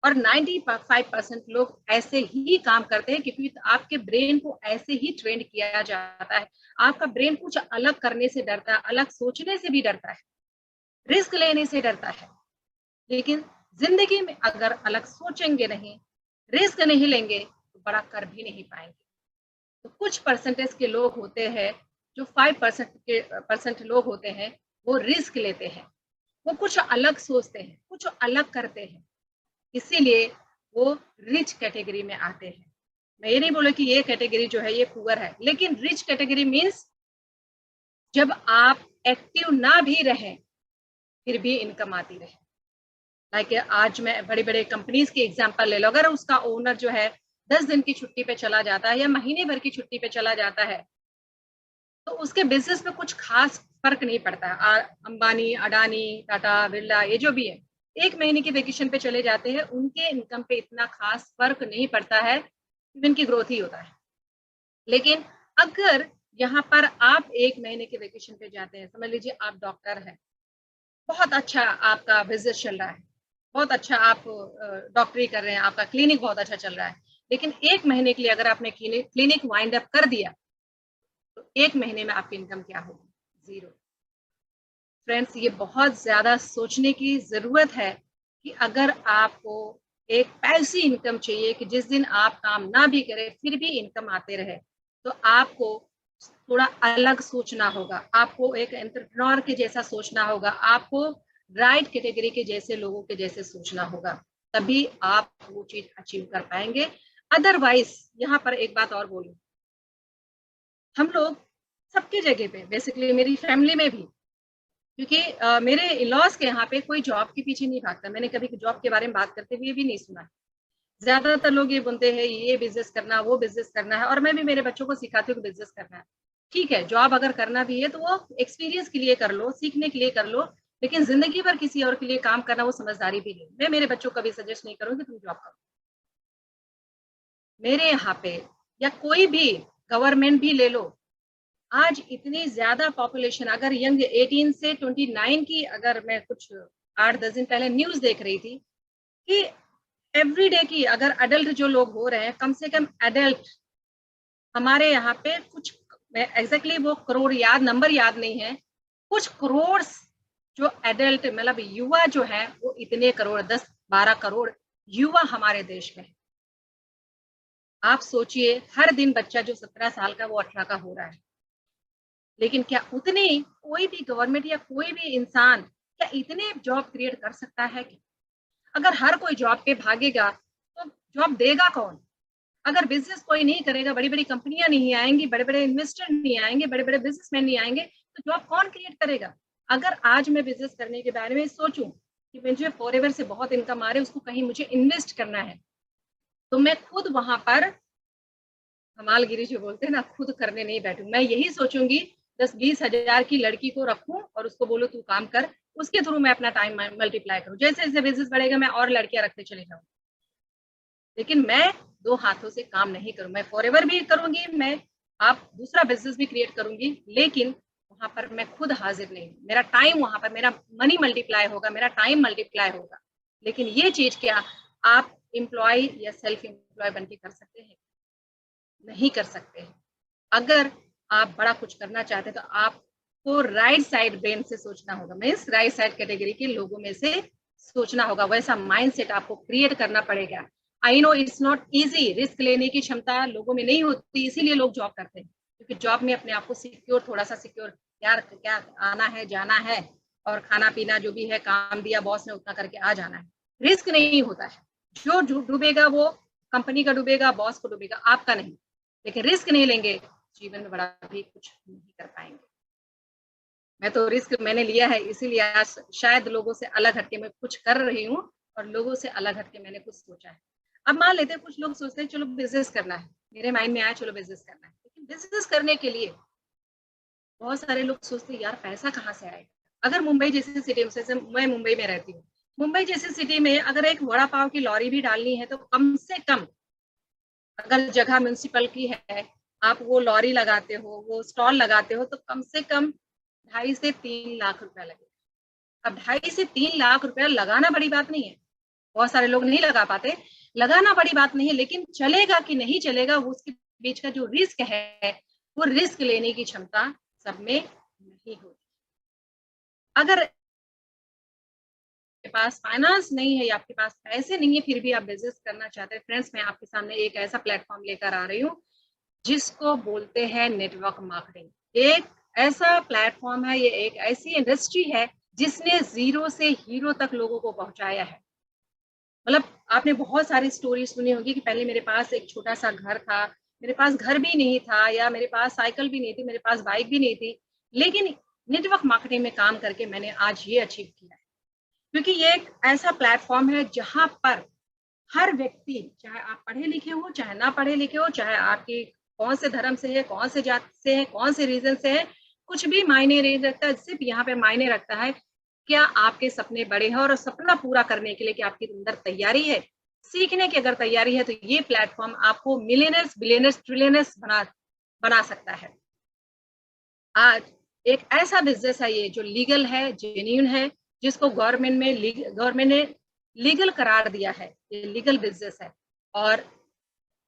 और 95% लोग ऐसे ही काम करते हैं क्योंकि आपके ब्रेन को ऐसे ही ट्रेंड किया जाता है। आपका ब्रेन कुछ अलग करने से डरता है, अलग सोचने से भी डरता है, रिस्क लेने से डरता है। लेकिन जिंदगी में अगर अलग सोचेंगे नहीं, रिस्क नहीं लेंगे तो बड़ा कर भी नहीं पाएंगे। तो कुछ परसेंटेज के लोग होते हैं जो 5% लोग होते हैं, वो रिस्क लेते हैं, वो कुछ अलग सोचते हैं, कुछ अलग करते हैं, इसीलिए वो रिच कैटेगरी में आते हैं। मैं ये नहीं बोले कि ये कैटेगरी जो है ये पुअर है, लेकिन रिच कैटेगरी मीन्स जब आप एक्टिव ना भी रहें फिर भी इनकम आती रहे। लाइक आज मैं बड़े बड़े कंपनीज की एग्जांपल ले लो, अगर उसका ओनर जो है 10 दिन की छुट्टी पे चला जाता है या महीने भर की छुट्टी पे चला जाता है तो उसके बिजनेस में कुछ खास फर्क नहीं पड़ता है। अंबानी, अडानी, टाटा, बिरला, ये जो भी है 1 महीने की वेकेशन पे चले जाते हैं, उनके इनकम पे इतना खास फर्क नहीं पड़ता है, इनकी ग्रोथ ही होता है। लेकिन अगर यहाँ पर आप 1 महीने के वेकेशन पे जाते हैं, समझ लीजिए आप डॉक्टर हैं, बहुत अच्छा आपका बिजनेस चल रहा है, बहुत अच्छा आप डॉक्टरी कर रहे हैं, आपका क्लिनिक बहुत अच्छा चल रहा है, लेकिन 1 महीने के लिए अगर आपने क्लिनिक वाइंड अप कर दिया तो 1 महीने में आपकी इनकम क्या होगी? जीरो। फ्रेंड्स, ये बहुत ज्यादा सोचने की जरूरत है कि अगर आपको एक पैसी इनकम चाहिए कि जिस दिन आप काम ना भी करें फिर भी इनकम आते रहे, तो आपको थोड़ा अलग सोचना होगा, आपको एक एंटरप्रेन्योर के जैसा सोचना होगा, आपको राइट कैटेगरी के जैसे लोगों के जैसे सोचना होगा, तभी आप वो चीज अचीव कर पाएंगे। अदरवाइज यहाँ पर एक बात और बोलूं, हम लोग सबकी जगह पे, बेसिकली मेरी फैमिली में भी, क्योंकि मेरे इलॉज के यहाँ पे कोई जॉब के पीछे नहीं भागता, मैंने कभी जॉब के बारे में बात करते हुए भी नहीं सुना। ज्यादातर लोग ये बोलते हैं ये बिजनेस करना, वो बिजनेस करना है, और मैं भी मेरे बच्चों को सिखाती हूँ कि बिजनेस करना है। ठीक है, जॉब अगर करना भी है तो वो एक्सपीरियंस के लिए कर लो, सीखने के लिए कर लो, लेकिन जिंदगी भर किसी और के लिए काम करना वो समझदारी भी नहीं। मैं मेरे बच्चों को कभी सजेस्ट नहीं करूंगी तुम जॉब करो। मेरे यहाँ पे या कोई भी गवर्नमेंट भी ले लो, आज इतनी ज्यादा पॉपुलेशन, अगर यंग 18 से 29 की, अगर मैं कुछ 8-10 दिन पहले न्यूज देख रही थी कि एवरीडे की अगर अडल्ट जो लोग हो रहे हैं, कम से कम अडल्ट हमारे यहाँ पे कुछ एग्जैक्टली वो करोड़ याद, नंबर याद नहीं है, कुछ करोड़ जो एडल्ट मतलब युवा जो है वो इतने करोड़, 10-12 करोड़ युवा हमारे देश में। आप सोचिए हर दिन बच्चा जो 17 साल का वो 18 का हो रहा है, लेकिन क्या उतने कोई भी गवर्नमेंट या कोई भी इंसान क्या इतने जॉब क्रिएट कर सकता है? कि अगर हर कोई जॉब पे भागेगा तो जॉब देगा कौन? अगर बिजनेस कोई नहीं करेगा, बड़ी बड़ी कंपनियां नहीं आएंगी, बड़े बड़े इन्वेस्टर नहीं आएंगे, बड़े बड़े बिजनेसमैन नहीं आएंगे, तो जॉब कौन क्रिएट करेगा? अगर आज मैं बिजनेस करने के बारे में सोचूं कि मुझे फॉरएवर से बहुत इनकम आ रही है, उसको कहीं मुझे इन्वेस्ट करना है, तो मैं खुद वहां पर कमालगिरी जो बोलते हैं ना, खुद करने नहीं बैठूं। मैं यही सोचूंगी 10-20 हजार की लड़की को रखूं और उसको बोलो तू काम कर, उसके थ्रू मैं अपना टाइम मल्टीप्लाई करूं, जैसे जैसे बिजनेस बढ़ेगा मैं और लड़कियां रखते चले जाऊं। लेकिन मैं 2 हाथों से काम नहीं करूं, मैं फॉरएवर भी करूंगी, मैं आप दूसरा बिजनेस भी क्रिएट करूंगी, लेकिन वहां पर मैं खुद हाजिर नहीं हूं। मेरा टाइम वहां पर, मेरा मनी मल्टीप्लाई होगा, मेरा टाइम मल्टीप्लाई होगा, लेकिन ये चीज क्या आप एम्प्लॉय या सेल्फ एम्प्लॉय बन के कर सकते हैं? नहीं कर सकते हैं। अगर आप बड़ा कुछ करना चाहते हैं तो आपको राइट साइड ब्रेन से सोचना होगा, मीन्स राइट साइड कैटेगरी के लोगों में से सोचना होगा, वैसा माइंडसेट आपको क्रिएट करना पड़ेगा। I know it's not easy, risk लेने की क्षमता लोगों में नहीं होती, इसीलिए लोग जॉब करते हैं, क्योंकि जॉब में अपने आप को सिक्योर, थोड़ा सा सिक्योर, यार क्या आना है जाना है और खाना पीना जो भी है, काम दिया बॉस ने उतना करके आ जाना है, रिस्क नहीं होता है। जो डूबेगा वो कंपनी का डूबेगा, बॉस को डूबेगा, आपका नहीं। लेकिन रिस्क नहीं लेंगे, जीवन में बड़ा भी कुछ नहीं कर पाएंगे। मैं तो रिस्क मैंने लिया है, इसीलिए आज शायद लोगों से अलग हटके मैं कुछ कर रही हूँ और लोगों से अलग हटके मैंने कुछ सोचा है। अब मान लेते हैं कुछ लोग सोचते हैं चलो बिजनेस करना है, मेरे माइंड में आया चलो बिजनेस करना है, लेकिन बिजनेस करने के लिए बहुत सारे लोग सोचते हैं यार पैसा कहाँ से आएगा? अगर मुंबई जैसी सिटी में, जैसे मैं मुंबई में रहती हूँ, मुंबई जैसी सिटी में अगर एक वड़ा पाव की लॉरी भी डालनी है तो कम से कम अगर जगह म्यूनसिपल की है, आप वो लॉरी लगाते हो, वो स्टॉल लगाते हो, तो कम से कम 2.5 से 3 लाख रुपया लगेगा। अब 2.5 से 3 लाख रुपया लगाना बड़ी बात नहीं है, बहुत सारे लोग नहीं लगा पाते, लगाना बड़ी बात नहीं है, लेकिन चलेगा कि नहीं चलेगा, वो उसके बीच का जो रिस्क है, वो रिस्क लेने की क्षमता सब में नहीं होती। अगर आपके पास फाइनेंस नहीं है या आपके पास पैसे नहीं है, फिर भी आप बिजनेस करना चाहते हैं, फ्रेंड्स, मैं आपके सामने एक ऐसा प्लेटफॉर्म लेकर आ रही हूँ जिसको बोलते हैं नेटवर्क मार्केटिंग। एक ऐसा प्लेटफॉर्म है, ये एक ऐसी इंडस्ट्री है जिसने जीरो से हीरो तक लोगों को पहुंचाया है। मतलब आपने बहुत सारी स्टोरी सुनी होगी कि पहले मेरे पास एक छोटा सा घर था, मेरे पास घर भी नहीं था, या मेरे पास साइकिल भी नहीं थी, मेरे पास बाइक भी नहीं थी, लेकिन नेटवर्क मार्केटिंग में काम करके मैंने आज ये अचीव किया है। क्योंकि ये एक ऐसा प्लेटफॉर्म है जहां पर हर व्यक्ति, चाहे आप पढ़े लिखे हो, चाहे ना पढ़े लिखे हो, चाहे आपकी कौन से धर्म से है, कौन से जात से है, कौन से रीजन से है, कुछ भी मायने नहीं रखता। सिर्फ यहाँ पे मायने रखता है क्या आपके सपने बड़े हैं, और सपना पूरा करने के लिए क्या आपके अंदर तैयारी है, सीखने की अगर तैयारी है, तो ये प्लेटफॉर्म आपको मिलियनर्स, बिलियनर्स, ट्रिलियनर्स बना सकता है। आज एक ऐसा बिजनेस है ये जो लीगल है, जेन्युइन है, जिसको गवर्नमेंट ने लीगल करार दिया है, ये लीगल बिजनेस है। और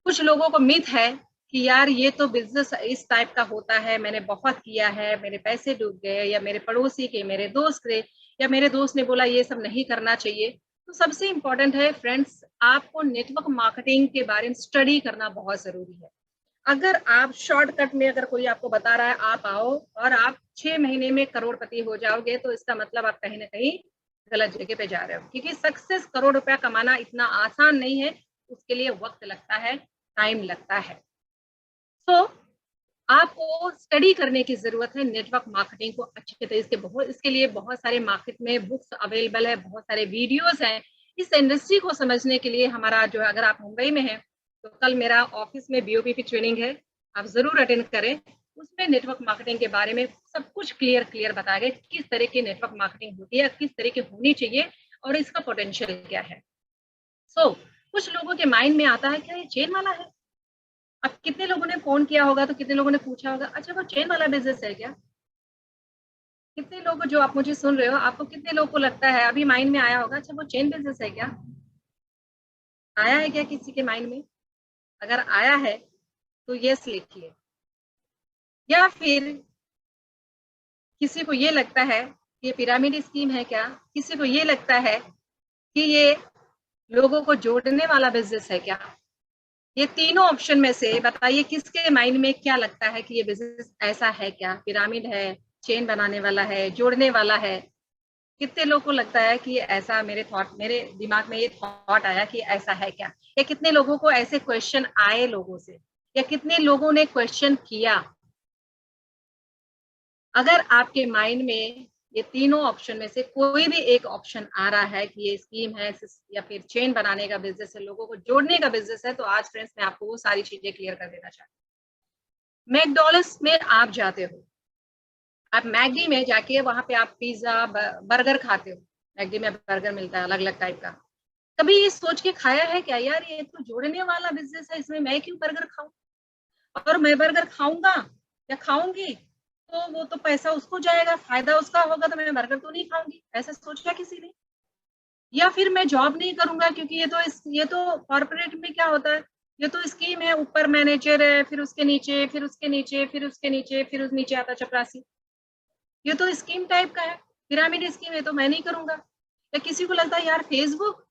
कुछ लोगों को मिथ है कि यार ये तो बिजनेस इस टाइप का होता है, मैंने बहुत किया है, मेरे पैसे डूब गए, या मेरे पड़ोसी के, मेरे दोस्त के, या मेरे दोस्त ने बोला ये सब नहीं करना चाहिए। तो सबसे इम्पोर्टेंट है फ्रेंड्स, आपको नेटवर्क मार्केटिंग के बारे में स्टडी करना बहुत जरूरी है। अगर आप शॉर्टकट में, अगर कोई आपको बता रहा है आप आओ और आप 6 महीने में करोड़पति हो जाओगे, तो इसका मतलब आप कहीं ना कहीं गलत जगह पे जा रहे हो, क्योंकि सक्सेस, करोड़ रुपया कमाना इतना आसान नहीं है, उसके लिए वक्त लगता है, टाइम लगता है। तो आपको स्टडी करने की जरूरत है नेटवर्क मार्केटिंग को अच्छे तरीके से। इसके लिए बहुत सारे मार्केट में बुक्स अवेलेबल है, बहुत सारे वीडियोस हैं। इस इंडस्ट्री को समझने के लिए हमारा जो, अगर आप मुंबई में हैं तो कल मेरा ऑफिस में बीओपी की ट्रेनिंग है, आप जरूर अटेंड करें। उसमें नेटवर्क मार्केटिंग के बारे में सब कुछ क्लियर बताया गया, किस तरह की नेटवर्क मार्केटिंग होती है, किस तरह की होनी चाहिए, और इसका पोटेंशियल क्या है। कुछ लोगों के माइंड में आता है क्या ये चेन वाला है। अब कितने लोगों ने फोन किया होगा, तो कितने लोगों ने पूछा होगा, अच्छा वो चेन वाला बिजनेस है क्या। कितने लोग जो आप मुझे सुन रहे हो, आपको कितने लोगों को लगता है, अभी माइंड में आया होगा, अच्छा वो चेन बिजनेस है क्या। आया है क्या किसी के माइंड में। अगर आया है तो यस लिखिए। या फिर किसी को ये लगता है कि ये पिरामिड स्कीम है क्या, किसी को ये लगता है कि ये लोगों को जोड़ने वाला बिजनेस है क्या। ये तीनों ऑप्शन में से बताइए किसके माइंड में क्या लगता है कि ये बिजनेस ऐसा है क्या, पिरामिड है, चेन बनाने वाला है, जोड़ने वाला है। कितने लोगों को लगता है कि ऐसा, मेरे दिमाग में ये थॉट आया कि ऐसा है क्या। या कितने लोगों को ऐसे क्वेश्चन आए लोगों से, या कितने लोगों ने क्वेश्चन किया। अगर आपके माइंड में ये तीनों ऑप्शन में से कोई भी एक ऑप्शन आ रहा है कि ये स्कीम है या फिर चेन बनाने का बिजनेस है, लोगों को जोड़ने का बिजनेस है, तो आज फ्रेंड्स मैं आपको वो सारी चीजें क्लियर कर देना चाहती हूँ। मैकडॉनल्ड्स में आप जाते हो, आप मैगी में जाके वहां पे आप पिज्जा बर्गर खाते हो। मैगी में बर्गर मिलता है अलग अलग टाइप का। कभी ये सोच के खाया है क्या, यार ये तो जोड़ने वाला बिजनेस है, इसमें मैं क्यों बर्गर खाऊं, और मैं बर्गर खाऊंगा या खाऊंगी तो वो तो पैसा उसको जाएगा, फायदा उसका होगा, तो मैं बर्गर तो नहीं खाऊंगी, ऐसा सोचा किसी ने। या फिर मैं जॉब नहीं करूंगा, क्योंकि ये तो कॉर्पोरेट में क्या होता है, ये तो स्कीम है, ऊपर मैनेजर है, फिर उसके नीचे, फिर उसके नीचे, फिर उसके नीचे, फिर उस नीचे आता चपरासी। ये तो स्कीम टाइप का है, पिरामिड स्कीम है, तो मैं नहीं करूंगा। या किसी को लगता है यार फेसबुक,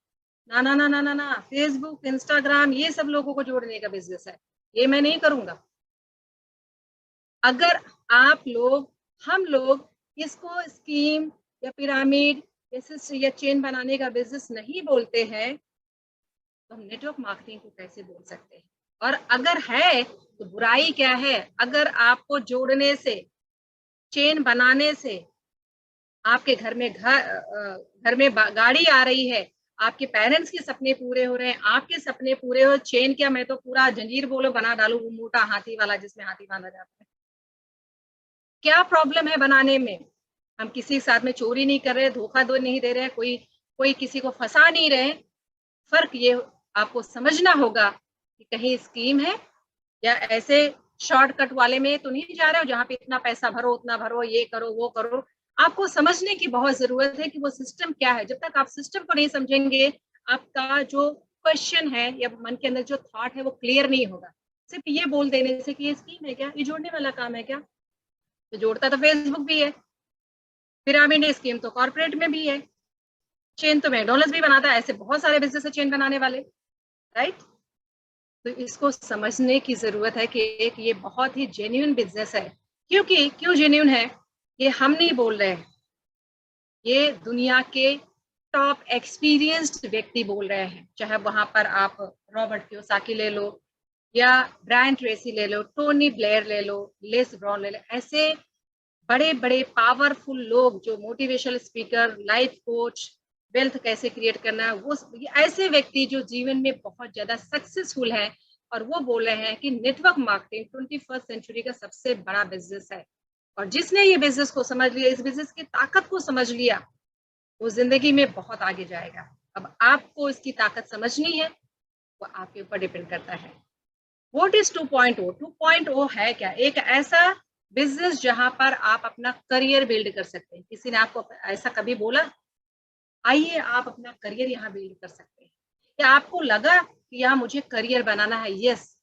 ना ना ना ना ना ना, फेसबुक, इंस्टाग्राम, ये सब लोगों को जोड़ने का बिजनेस है, ये मैं नहीं करूंगा। अगर आप लोग, हम लोग इसको स्कीम या पिरामिड या चेन बनाने का बिजनेस नहीं बोलते हैं, तो हम नेटवर्क मार्केटिंग को कैसे बोल सकते हैं। और अगर है तो बुराई क्या है। अगर आपको जोड़ने से, चेन बनाने से आपके घर में गाड़ी आ रही है, आपके पेरेंट्स के सपने पूरे हो रहे हैं, आपके सपने पूरे हो, चेन क्या, मैं तो पूरा जंजीर बोलो बना डालू, वो मोटा हाथी वाला जिसमें हाथी बांधा जाता है। क्या प्रॉब्लम है बनाने में। हम किसी के साथ में चोरी नहीं कर रहे, धोखा दो नहीं दे रहे, कोई किसी को फंसा नहीं रहे। फर्क ये आपको समझना होगा कि कहीं स्कीम है या ऐसे शॉर्टकट वाले में तो नहीं जा रहे हो जहाँ पे इतना पैसा भरो, उतना भरो, ये करो, वो करो। आपको समझने की बहुत जरूरत है कि वो सिस्टम क्या है। जब तक आप सिस्टम को नहीं समझेंगे, आपका जो क्वेश्चन है या मन के अंदर जो थॉट है वो क्लियर नहीं होगा। सिर्फ ये बोल देने से कि ये स्कीम है क्या, ये जोड़ने वाला काम है क्या, तो जोड़ता तो फेसबुक भी है, पिरामिड स्कीम तो कॉर्पोरेट में भी है, चेन तो मैकडॉनल्ड्स भी बनाता है, ऐसे बहुत सारे बिजनेस है चेन बनाने वाले, राइट। तो इसको समझने की जरूरत है कि एक ये बहुत ही जेन्युइन बिजनेस है। क्योंकि क्यों जेन्युइन है, ये हम नहीं बोल रहे हैं, ये दुनिया के टॉप एक्सपीरियंस्ड व्यक्ति बोल रहे हैं। चाहे वहां पर आप रॉबर्ट कियोसाकी ले लो या ब्रायन ट्रेसी ले लो, टोनी ब्लेयर ले लो, लेस ब्राउन ले लो, ऐसे बड़े बड़े पावरफुल लोग जो motivational speaker, life coach, wealth कैसे क्रिएट करना है, वो ऐसे व्यक्ति जो जीवन में बहुत ज्यादा सक्सेसफुल है, और वो बोल रहे हैं कि नेटवर्क मार्केटिंग 21st सेंचुरी का सबसे बड़ा बिजनेस है। और जिसने ये बिजनेस को समझ लिया, इस बिजनेस की ताकत को समझ लिया, वो जिंदगी में बहुत आगे जाएगा। अब आपको इसकी ताकत समझनी है, वो आपके ऊपर डिपेंड करता है। What is 2.0? 2.0 है क्या? एक ऐसा बिजनेस जहां पर आप अपना करियर बिल्ड कर सकते हैं। किसी ने आपको ऐसा कभी बोला, आइए आप अपना करियर यहाँ बिल्ड कर सकते हैं, या आपको लगा कि यहाँ मुझे करियर बनाना है? यस,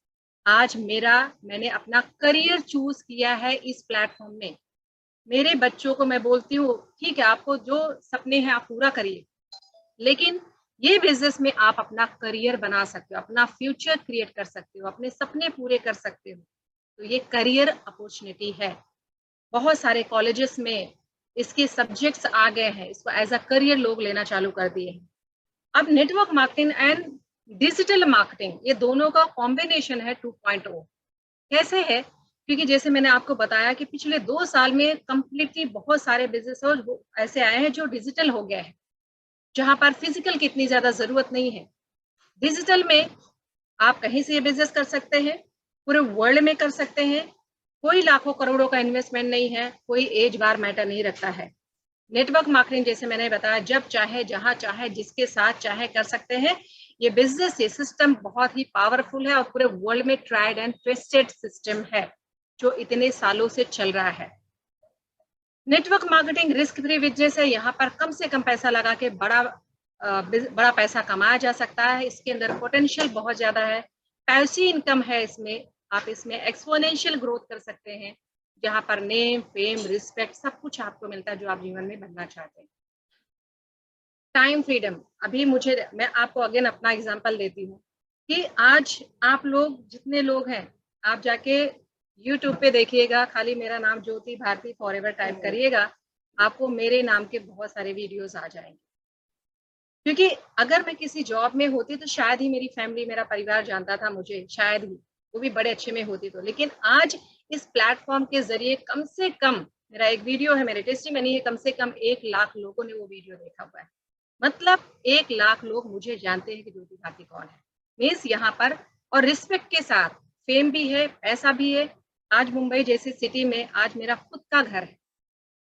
आज मैंने अपना करियर चूज किया है इस प्लेटफॉर्म में। मेरे बच्चों को मैं बोलती हूँ, ठीक है, आपको जो सपने हैं आप पूरा करिए, लेकिन ये बिजनेस में आप अपना करियर बना सकते हो, अपना फ्यूचर क्रिएट कर सकते हो, अपने सपने पूरे कर सकते हो। तो ये करियर अपॉर्चुनिटी है। बहुत सारे कॉलेजेस में इसके सब्जेक्ट्स आ गए हैं, इसको एज अ करियर लोग लेना चालू कर दिए हैं। अब network marketing and digital marketing, ये दोनों का कॉम्बिनेशन है 2.0। कैसे है? क्योंकि जैसे मैंने आपको बताया कि पिछले 2 साल में कंप्लीटली बहुत सारे बिजनेस ऐसे आए हैं जो डिजिटल हो गए हैं, जहां पर फिजिकल की इतनी ज्यादा जरूरत नहीं है। डिजिटल में आप कहीं से ये बिजनेस कर सकते हैं, पूरे वर्ल्ड में कर सकते हैं, कोई लाखों करोड़ों का इन्वेस्टमेंट नहीं है, कोई एज बार मैटर नहीं रखता है। नेटवर्क मार्केटिंग जैसे मैंने बताया, जब चाहे, जहां चाहे, जिसके साथ चाहे कर सकते हैं। ये बिजनेस, ये सिस्टम बहुत ही पावरफुल है और पूरे वर्ल्ड में ट्राइड एंड ट्विस्टेड सिस्टम है जो इतने सालों से चल रहा है। Network marketing risk free business है। यहाँ पर कम से कम पैसा लगा के बड़ा पैसा कमाया जा सकता है। इसके अंदर पोटेंशियल बहुत ज्यादा है, पैसिव इनकम है इसमें। आप इसमें एक्सपोनेंशियल ग्रोथ कर सकते हैं, जहां पर नेम, फेम, रिस्पेक्ट सब कुछ आपको मिलता है जो आप जीवन में बनना चाहते हैं। टाइम फ्रीडम, अभी मैं आपको अगेन अपना एग्जांपल देती हूँ कि आज आप लोग जितने लोग हैं, आप जाके यूट्यूब पे देखिएगा, खाली मेरा नाम ज्योति भारती फॉरएवर टाइप करिएगा, आपको मेरे नाम के बहुत सारे वीडियोस आ जाएंगे। क्योंकि अगर मैं किसी जॉब में होती तो शायद ही मेरी फैमिली, मेरा परिवार जानता था मुझे, शायद ही, वो भी बड़े अच्छे में होती तो। लेकिन आज इस प्लेटफॉर्म के जरिए कम से कम, मेरा एक वीडियो है, मेरे टेस्टिमनी है, कम से कम 1 लाख लोगों ने वो वीडियो देखा हुआ है। मतलब 1 लाख लोग मुझे जानते हैं कि ज्योति भारती कौन है। मीन्स यहाँ पर, और रिस्पेक्ट के साथ, फेम भी है, पैसा भी है। आज मुंबई जैसी सिटी में आज मेरा खुद का घर है।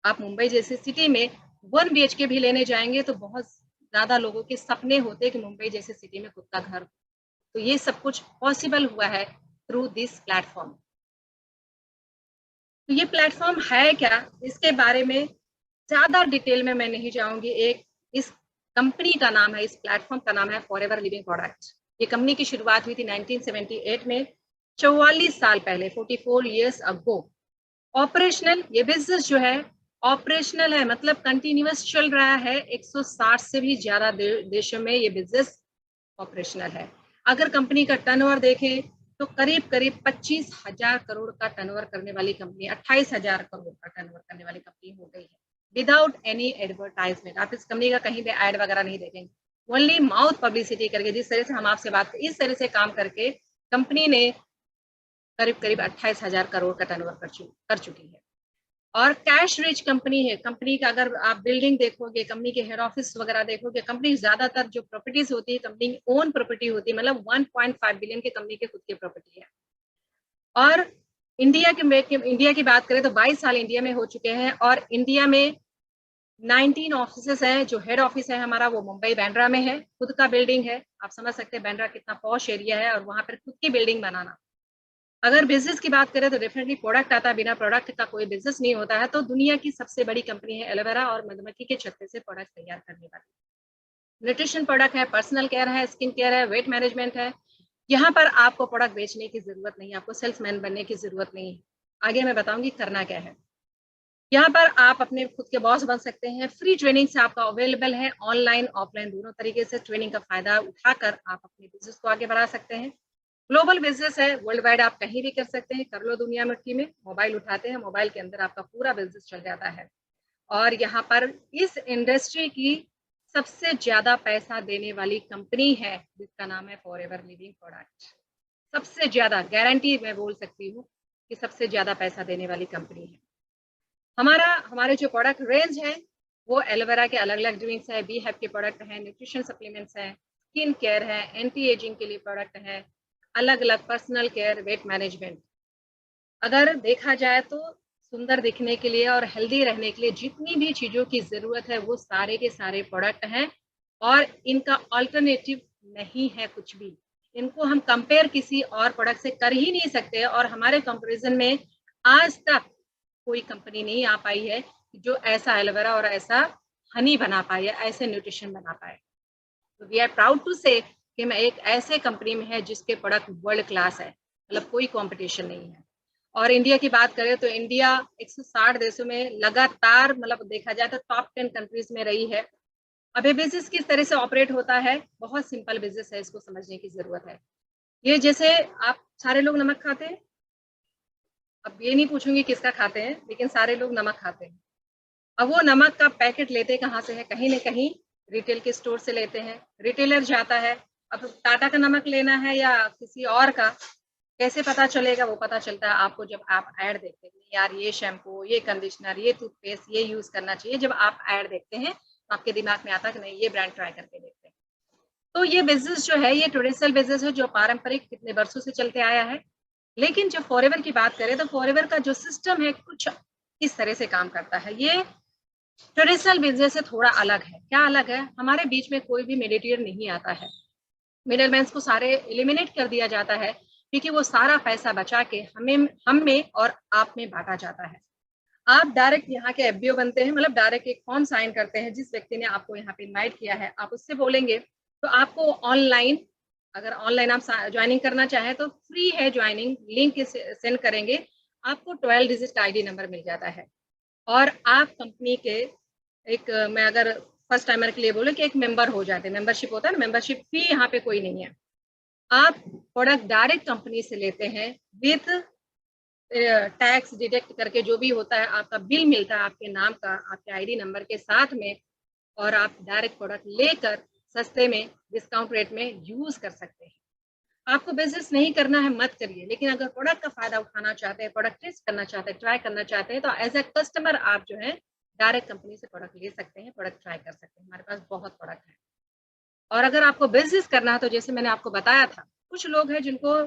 आप मुंबई जैसी सिटी में 1 BHK भी लेने जाएंगे तो बहुत ज्यादा लोगों के सपने होते हैं कि मुंबई जैसी सिटी में खुद का घर हो। तो ये सब कुछ पॉसिबल हुआ है थ्रू दिस प्लेटफॉर्म। तो ये प्लेटफॉर्म है क्या, इसके बारे में ज्यादा डिटेल में मैं नहीं जाऊंगी। इस कंपनी का नाम है, इस प्लेटफॉर्म का नाम है फॉरएवर लिविंग प्रोडक्ट। ये कंपनी की शुरुआत हुई थी 1978 में, 44 साल पहले, 44 years ago। ऑपरेशनल, ये बिजनेस जो है ऑपरेशनल है, मतलब कंटिन्यूअस चल रहा है। 160 से भी ज्यादा देशों में ये बिजनेस ऑपरेशनल है। अगर कंपनी का टर्नओवर देखें तो करीब करीब 25,000 करोड़ का टर्नओवर करने वाली कंपनी, 28,000 करोड़ का टर्नओवर करने वाली कंपनी हो गई है विदाउट एनी एडवर्टाइजमेंट। आप इस कंपनी का कहीं भी एड वगैरह नहीं देखेंगे, ओनली माउथ पब्लिसिटी करके, जिस तरह से हम आपसे बात करें इस तरह से काम करके कंपनी ने करीब करीब 28,000 करोड़ का टर्नओवर कर चुकी है। और कैश रिच कंपनी है। कंपनी का अगर आप बिल्डिंग देखोगे, कंपनी के हेड ऑफिस वगैरह देखोगे, कंपनी ज्यादातर जो प्रॉपर्टीज होती है कंपनी की ओन प्रॉपर्टी होती है, मतलब 1.5 बिलियन के कंपनी के खुद की प्रॉपर्टी है। और इंडिया की बात करें तो 22 साल इंडिया में हो चुके हैं, और इंडिया में 19 ऑफिसेस हैं। जो हेड ऑफिस है हमारा वो मुंबई बांद्रा में है, खुद का बिल्डिंग है। आप समझ सकते हैं बांद्रा कितना पॉश एरिया है, और वहां पर खुद की बिल्डिंग बनाना। अगर बिजनेस की बात करें तो डेफिनेटली प्रोडक्ट आता है, बिना प्रोडक्ट का कोई बिजनेस नहीं होता है। तो दुनिया की सबसे बड़ी कंपनी है एलोवेरा और मधुमक्खी के छत्ते से प्रोडक्ट तैयार करने वाली। न्यूट्रिशन प्रोडक्ट है, पर्सनल केयर है, स्किन केयर है, वेट मैनेजमेंट है। यहाँ पर आपको प्रोडक्ट बेचने की जरूरत नहीं है, आपको सेल्समैन बनने की जरूरत नहीं है। आगे मैं बताऊंगी करना क्या है। यहाँ पर आप अपने खुद के बॉस बन सकते हैं। फ्री ट्रेनिंग से आपका अवेलेबल है, ऑनलाइन ऑफलाइन दोनों तरीके से ट्रेनिंग का फायदा उठाकर आप अपने बिजनेस को आगे बढ़ा सकते हैं। ग्लोबल बिजनेस है, वर्ल्ड वाइड आप कहीं भी कर सकते हैं। कर लो दुनिया मुट्ठी में, मोबाइल उठाते हैं, मोबाइल के अंदर आपका पूरा बिजनेस चल जाता है। और यहाँ पर इस इंडस्ट्री की सबसे ज्यादा पैसा देने वाली कंपनी है जिसका नाम है फॉरएवर लिविंग प्रोडक्ट। सबसे ज्यादा गारंटी मैं बोल सकती हूँ कि सबसे ज्यादा पैसा देने वाली कंपनी है। हमारे जो प्रोडक्ट रेंज है वो एलोवेरा के अलग अलग ड्रिंक्स है, बी हैप के प्रोडक्ट हैं, न्यूट्रिशन सप्लीमेंट्स हैं, स्किन केयर है, एंटी एजिंग के लिए प्रोडक्ट है, अलग अलग पर्सनल केयर, वेट मैनेजमेंट। अगर देखा जाए तो सुंदर दिखने के लिए और हेल्दी रहने के लिए जितनी भी चीजों की जरूरत है वो सारे के सारे प्रोडक्ट हैं, और इनका ऑल्टरनेटिव नहीं है कुछ भी। इनको हम कंपेयर किसी और प्रोडक्ट से कर ही नहीं सकते, और हमारे कंपैरिजन में आज तक कोई कंपनी नहीं आ पाई है जो ऐसा एलोवेरा और ऐसा हनी बना पाए या ऐसे न्यूट्रिशन बना पाए। तो वी आर प्राउड टू से कि मैं एक ऐसे कंपनी में है जिसके प्रोडक्ट वर्ल्ड क्लास है, मतलब कोई कंपटीशन नहीं है। और इंडिया की बात करें तो इंडिया 160 देशों में लगातार, मतलब देखा जाए तो टॉप 10 कंट्रीज में रही है। अब ये बिजनेस किस तरह से ऑपरेट होता है, बहुत सिंपल बिजनेस है, इसको समझने की जरूरत है। ये जैसे आप सारे लोग नमक खाते हैं, अब ये नहीं पूछूंगी किसका खाते हैं, लेकिन सारे लोग नमक खाते हैं। अब वो नमक का पैकेट लेते कहाँ से है, कहीं न कहीं रिटेल के स्टोर से लेते हैं। रिटेलर जाता है, अब टाटा का नमक लेना है या किसी और का, कैसे पता चलेगा? वो पता चलता है आपको जब आप ऐड देखते हैं, यार ये शैम्पू, ये कंडीशनर, ये टूथपेस्ट, ये यूज करना चाहिए। जब आप ऐड देखते हैं तो आपके दिमाग में आता है कि नहीं, ये ब्रांड ट्राई करके देखते हैं। तो ये बिजनेस जो है ये ट्रेडिशनल बिजनेस है जो पारंपरिक कितने वर्षों से चलते आया है। लेकिन जब फॉरएवर की बात करें तो फॉरएवर का जो सिस्टम है कुछ इस तरह से काम करता है। ये ट्रेडिशनल बिजनेस से थोड़ा अलग है। क्या अलग है? हमारे बीच में कोई भी मीडिएटर नहीं आता है, मिडलमैन को सारे एलिमिनेट कर दिया जाता है, क्योंकि वो सारा पैसा बचा के हम में और आप में बांटा जाता है। आप डायरेक्ट यहाँ के एफबीओ बनते हैं, मतलब डायरेक्ट एक फॉर्म साइन करते हैं। जिस व्यक्ति ने आपको यहाँ पे इनवाइट किया है आप उससे बोलेंगे तो आपको ऑनलाइन, अगर ऑनलाइन आप ज्वाइनिंग करना चाहें तो फ्री है ज्वाइनिंग, लिंक सेंड करेंगे, आपको 12 डिजिट आईडी नंबर मिल जाता है। और आप कंपनी के एक मैं अगर फर्स्ट टाइमर के लिए बोले कि एक मेंबर हो जाते हैं, मेंबरशिप होता है ना, मेंबरशिप फी यहाँ पे कोई नहीं है। आप प्रोडक्ट डायरेक्ट कंपनी से लेते हैं विद टैक्स डिडक्ट करके, जो भी होता है आपका बिल मिलता है आपके नाम का, आपके आईडी नंबर के साथ में, और आप डायरेक्ट प्रोडक्ट लेकर सस्ते में डिस्काउंट रेट में यूज कर सकते हैं। आपको बिजनेस नहीं करना है मत करिए, लेकिन अगर प्रोडक्ट का फायदा उठाना चाहते हैं, प्रोडक्ट टेस्ट करना चाहते हैं, ट्राई करना चाहते हैं, तो एज ए कस्टमर आप जो है डायरेक्ट कंपनी से प्रोडक्ट ले सकते हैं, प्रोडक्ट ट्राई कर सकते हैं। हमारे पास बहुत प्रोडक्ट है। और अगर आपको बिजनेस करना है तो जैसे मैंने आपको बताया था, कुछ लोग हैं जिनको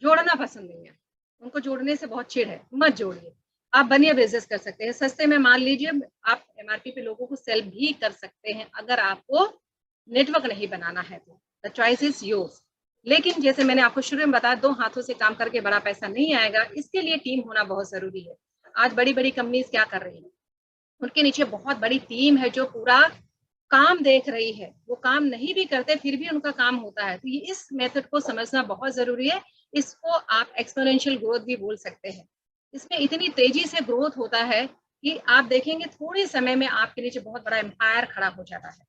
जोड़ना पसंद नहीं है, उनको जोड़ने से बहुत चिढ़ है, मत जोड़िए। आप बनिए, बिजनेस कर सकते हैं सस्ते में। मान लीजिए आप एमआरपी पे लोगों को सेल भी कर सकते हैं, अगर आपको नेटवर्क नहीं बनाना है तो द चॉइस इज योर्स। लेकिन जैसे मैंने आपको शुरू में बताया, दो हाथों से काम करके बड़ा पैसा नहीं आएगा, इसके लिए टीम होना बहुत जरूरी है। आज बड़ी बड़ी कंपनीज क्या कर रही है, उनके नीचे बहुत बड़ी टीम है जो पूरा काम देख रही है। वो काम नहीं भी करते फिर भी उनका काम होता है। तो ये इस मेथड को समझना बहुत जरूरी है। इसको आप एक्सपोनेंशियल ग्रोथ भी बोल सकते हैं। इसमें इतनी तेजी से ग्रोथ होता है कि आप देखेंगे थोड़े समय में आपके नीचे बहुत बड़ा एम्पायर खड़ा हो जाता है।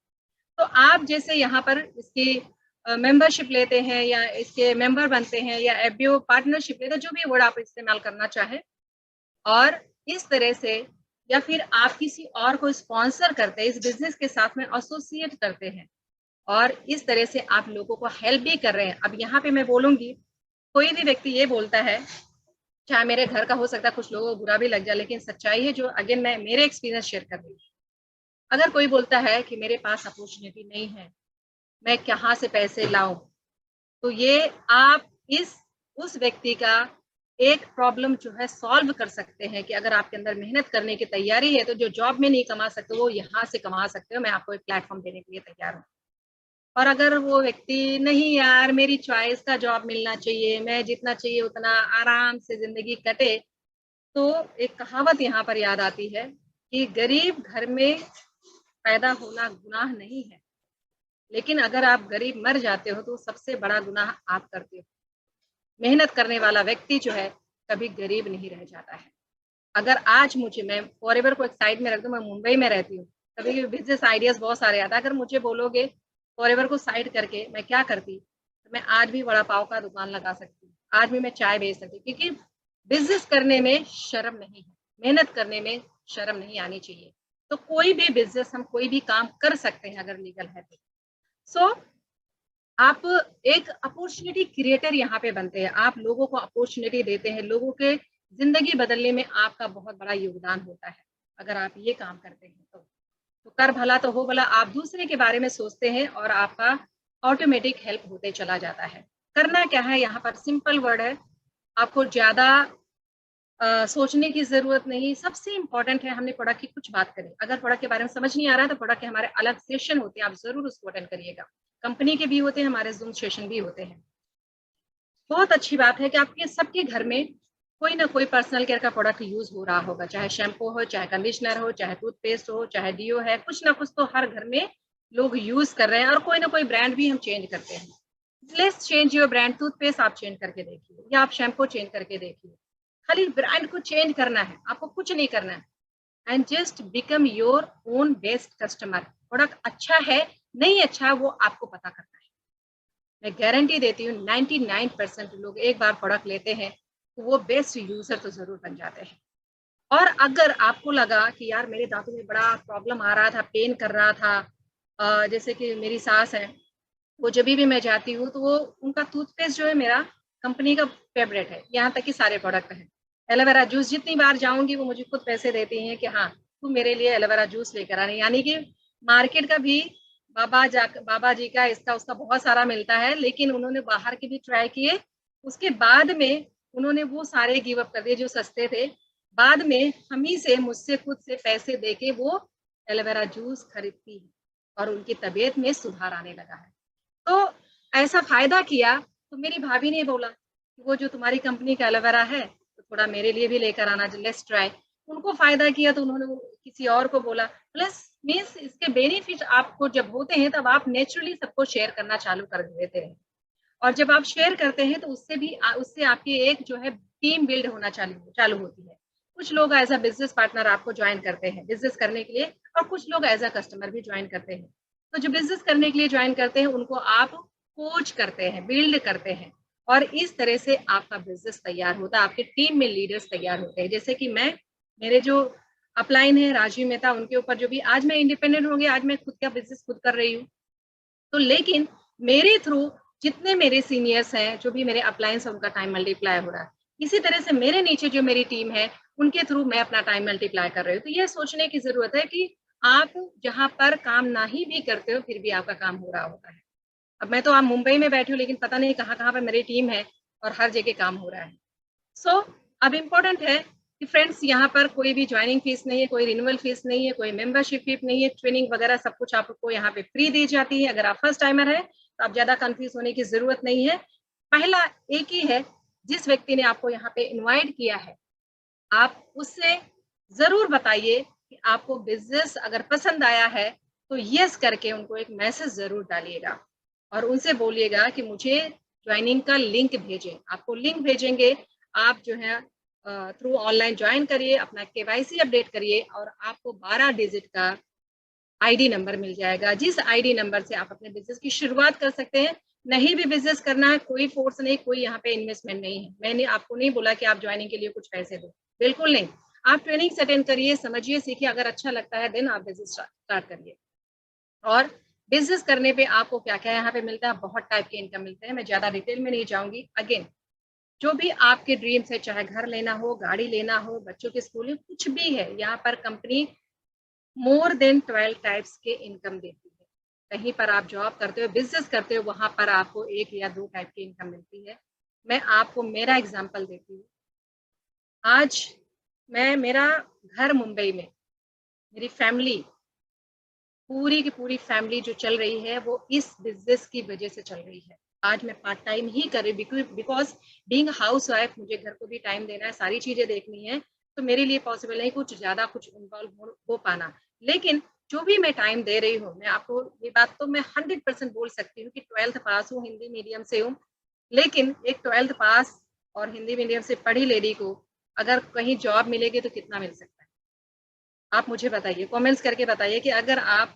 तो आप जैसे यहाँ पर इसकी मेंबरशिप लेते हैं या इसके मेंबर बनते हैं या एफबीओ पार्टनरशिप लेते हैं, जो भी वर्ड आप इस्तेमाल करना चाहें, और इस तरह से, या फिर आप किसी और को स्पॉन्सर करते हैं, इस बिजनेस के साथ में एसोसिएट करते हैं, और इस तरह से आप लोगों को हेल्प भी कर रहे हैं। अब यहाँ पे मैं बोलूंगी, कोई भी व्यक्ति ये बोलता है, चाहे मेरे घर का हो सकता है, कुछ लोगों को बुरा भी लग जाए, लेकिन सच्चाई है जो अगेन मैं मेरे एक्सपीरियंस शेयर कर रही हूँ। अगर कोई बोलता है कि मेरे पास अपॉर्चुनिटी नहीं है, मैं कहाँ से पैसे लाऊं, तो ये आप इस उस व्यक्ति का एक प्रॉब्लम जो है सॉल्व कर सकते हैं कि अगर आपके अंदर मेहनत करने की तैयारी है तो जो जॉब में नहीं कमा सकते वो यहाँ से कमा सकते हो, मैं आपको एक प्लेटफॉर्म देने के लिए तैयार हूँ। और अगर वो व्यक्ति नहीं यार मेरी चॉइस का जॉब मिलना चाहिए, मैं जितना चाहिए उतना आराम से जिंदगी कटे, तो एक कहावत यहाँ पर याद आती है कि गरीब घर में पैदा होना गुनाह नहीं है, लेकिन अगर आप गरीब मर जाते हो तो सबसे बड़ा गुनाह आप करते हो। मेहनत करने वाला व्यक्ति जो है कभी गरीब नहीं रह जाता है। अगर आज मुझे, मैं फॉरएवर को एक साइड में रख दूं, मैं मुंबई में रहती हूँ, कभी बिजनेस आइडियाज बहुत सारे आते हैं, अगर मुझे बोलोगे फॉरएवर को साइड करके मैं क्या करती, तो मैं आज भी वड़ा पाव का दुकान लगा सकती हूँ, आज भी मैं चाय बेच सकती हूँ, क्योंकि बिजनेस करने में शर्म नहीं है, मेहनत करने में शर्म नहीं आनी चाहिए। तो कोई भी बिजनेस, हम कोई भी काम कर सकते हैं अगर लीगल है तो। सो आप एक अपॉर्चुनिटी क्रिएटर यहाँ पे बनते हैं, आप लोगों को अपॉर्चुनिटी देते हैं, लोगों के जिंदगी बदलने में आपका बहुत बड़ा योगदान होता है अगर आप ये काम करते हैं तो कर भला तो हो भला, आप दूसरे के बारे में सोचते हैं और आपका ऑटोमेटिक हेल्प होते चला जाता है। करना क्या है यहाँ पर, सिंपल वर्ड है, आपको ज्यादा सोचने की जरूरत नहीं। सबसे इंपॉर्टेंट है, हमने प्रोडक्ट की कुछ बात करें, अगर प्रोडक्ट के बारे में समझ नहीं आ रहा है तो प्रोडक्ट के हमारे अलग सेशन होते हैं, आप जरूर उसको अटेंड करिएगा। कंपनी के भी होते हैं, हमारे जूम सेशन भी होते हैं। बहुत अच्छी बात है कि आपके सबके घर में कोई ना कोई पर्सनल केयर का प्रोडक्ट यूज हो रहा होगा, चाहे शैम्पू हो, चाहे कंडीशनर हो, चाहे टूथपेस्ट हो, चाहे डीओ है, कुछ ना कुछ तो हर घर में लोग यूज कर रहे हैं, और कोई ना कोई ब्रांड भी हम चेंज करते हैं। Let's change your brand, toothpaste आप चेंज करके देखिए या आप शैम्पू चेंज करके देखिए। खाली ब्रांड को चेंज करना है, आपको कुछ नहीं करना है, and just become your own best customer. Product अच्छा है नहीं अच्छा वो आपको पता करना है। मैं गारंटी देती हूँ 99% लोग एक बार प्रोडक्ट लेते हैं तो वो बेस्ट यूजर तो जरूर बन जाते हैं। और अगर आपको लगा कि यार मेरे दांतों में बड़ा प्रॉब्लम आ रहा था, पेन कर रहा था, जैसे कि मेरी सास है, वो जब भी मैं जाती हूँ तो वो उनका टूथपेस्ट जो है मेरा कंपनी का फेवरेट है, यहाँ तक कि सारे प्रोडक्ट हैं। एलोवेरा जूस जितनी बार जाऊंगी वो मुझे खुद पैसे देती हैं कि हाँ तू मेरे लिए एलोवेरा जूस लेकर आने, यानी कि मार्केट का भी बाबा जी का इसका उसका बहुत सारा मिलता है, लेकिन उन्होंने बाहर के भी ट्राई किए, उसके बाद में उन्होंने वो सारे गिव अप कर दिए जो सस्ते थे। बाद में हम ही से, मुझसे खुद से पैसे देके वो एलोवेरा जूस खरीदती है और उनकी तबीयत में सुधार आने लगा है। तो ऐसा फायदा किया तो मेरी भाभी ने बोला कि वो जो तुम्हारी कंपनी का एलोवेरा है तो थोड़ा मेरे लिए भी लेकर आना, लेट्स ट्राई। उनको फायदा किया तो उन्होंने किसी और को बोला, प्लस मीन्स इसके बेनिफिट आपको जब होते हैं तब आप नेचुरली सबको शेयर करना चालू कर देते हैं, और जब आप शेयर करते हैं तो उससे आपकी एक जो है टीम बिल्ड होना चालू चालू होती है। कुछ लोग एज अ बिजनेस पार्टनर आपको ज्वाइन करते हैं बिजनेस करने के लिए, और कुछ लोग एज अ कस्टमर भी ज्वाइन करते हैं। तो जो बिजनेस करने के लिए ज्वाइन करते हैं उनको आप कोच करते हैं, बिल्ड करते हैं, और इस तरह से आपका बिजनेस तैयार होता है, आपके टीम में लीडर्स तैयार होते हैं। जैसे कि मैं, मेरे जो अपलाइन है राजीव मेहता, उनके ऊपर जो भी, आज मैं इंडिपेंडेंट हो गया, आज मैं खुद का बिजनेस खुद कर रही हूँ, तो लेकिन मेरे थ्रू जितने मेरे सीनियर्स हैं, जो भी मेरे अपलायंस है, उनका टाइम मल्टीप्लाई हो रहा है। इसी तरह से मेरे नीचे जो मेरी टीम है उनके थ्रू मैं अपना टाइम मल्टीप्लाई कर रही हूँ। तो ये सोचने की जरूरत है कि आप जहाँ पर काम ना ही भी करते हो फिर भी आपका काम हो रहा होता है। अब मैं तो आप मुंबई में बैठी हूँ, लेकिन पता नहीं कहाँ कहाँ पर मेरी टीम है और हर जगह काम हो रहा है। सो अब इम्पोर्टेंट है कि फ्रेंड्स यहाँ पर कोई भी ज्वाइनिंग फीस नहीं है, कोई रिन्यूअल फीस नहीं है, कोई मेंबरशिप फीस नहीं है, ट्रेनिंग वगैरह सब कुछ आपको यहाँ पे फ्री दी जाती है। अगर आप फर्स्ट टाइमर है तो आप ज्यादा कंफ्यूज होने की जरूरत नहीं है। पहला एक ही है, जिस व्यक्ति ने आपको यहाँ पे इनवाइट किया है आप उससे जरूर बताइए कि आपको बिजनेस अगर पसंद आया है तो यस करके उनको एक मैसेज जरूर डालिएगा, और उनसे बोलिएगा कि मुझे ज्वाइनिंग का लिंक भेजें। आपको लिंक भेजेंगे, आप जो है थ्रू ऑनलाइन ज्वाइन करिए, अपना केवाईसी अपडेट करिए, और आपको 12 डिजिट का आईडी नंबर मिल जाएगा, जिस आईडी नंबर से आप अपने बिजनेस की शुरुआत कर सकते हैं। नहीं भी बिजनेस करना है, कोई फोर्स नहीं, कोई यहाँ पे इन्वेस्टमेंट नहीं है। मैंने आपको नहीं बोला कि आप ज्वाइनिंग के लिए कुछ पैसे दो, बिल्कुल नहीं। आप ट्रेनिंग अटेंड करिए, समझिए, सीखिए, अगर अच्छा लगता है देन आप बिजनेस स्टार्ट करिए। और बिजनेस करने पे आपको क्या क्या यहाँ पे मिलता है, बहुत टाइप के इनकम मिलते हैं, मैं ज्यादा डिटेल में नहीं जाऊंगी। अगेन, जो भी आपके ड्रीम्स है, चाहे घर लेना हो, गाड़ी लेना हो, बच्चों के स्कूल, कुछ भी है, यहाँ पर कंपनी मोर देन 12 टाइप्स के इनकम देती है। कहीं पर आप जॉब करते हो, बिजनेस करते हो, वहां पर आपको 1 या 2 टाइप की इनकम मिलती है। मैं आपको मेरा एग्जांपल देती हूँ। आज मेरा घर मुंबई में, मेरी फैमिली, पूरी की पूरी फैमिली जो चल रही है वो इस बिजनेस की वजह से चल रही है। आज मैं पार्ट टाइम ही कर रही हूँ बिकॉज बीइंग हाउस वाइफ, मुझे घर को भी टाइम देना है, सारी चीजें देखनी है, तो मेरे लिए पॉसिबल नहीं कुछ ज्यादा कुछ इन्वॉल्व हो पाना। लेकिन जो भी मैं टाइम दे रही हूँ, मैं आपको ये बात तो मैं 100% बोल सकती हूँ कि 12th पास हूँ, हिंदी मीडियम से हूँ, लेकिन एक 12th पास और हिंदी मीडियम से पढ़ी लेडी को अगर कहीं जॉब मिलेगी तो कितना मिल सकता है? आप मुझे बताइए, कमेंट्स करके बताइए कि अगर आप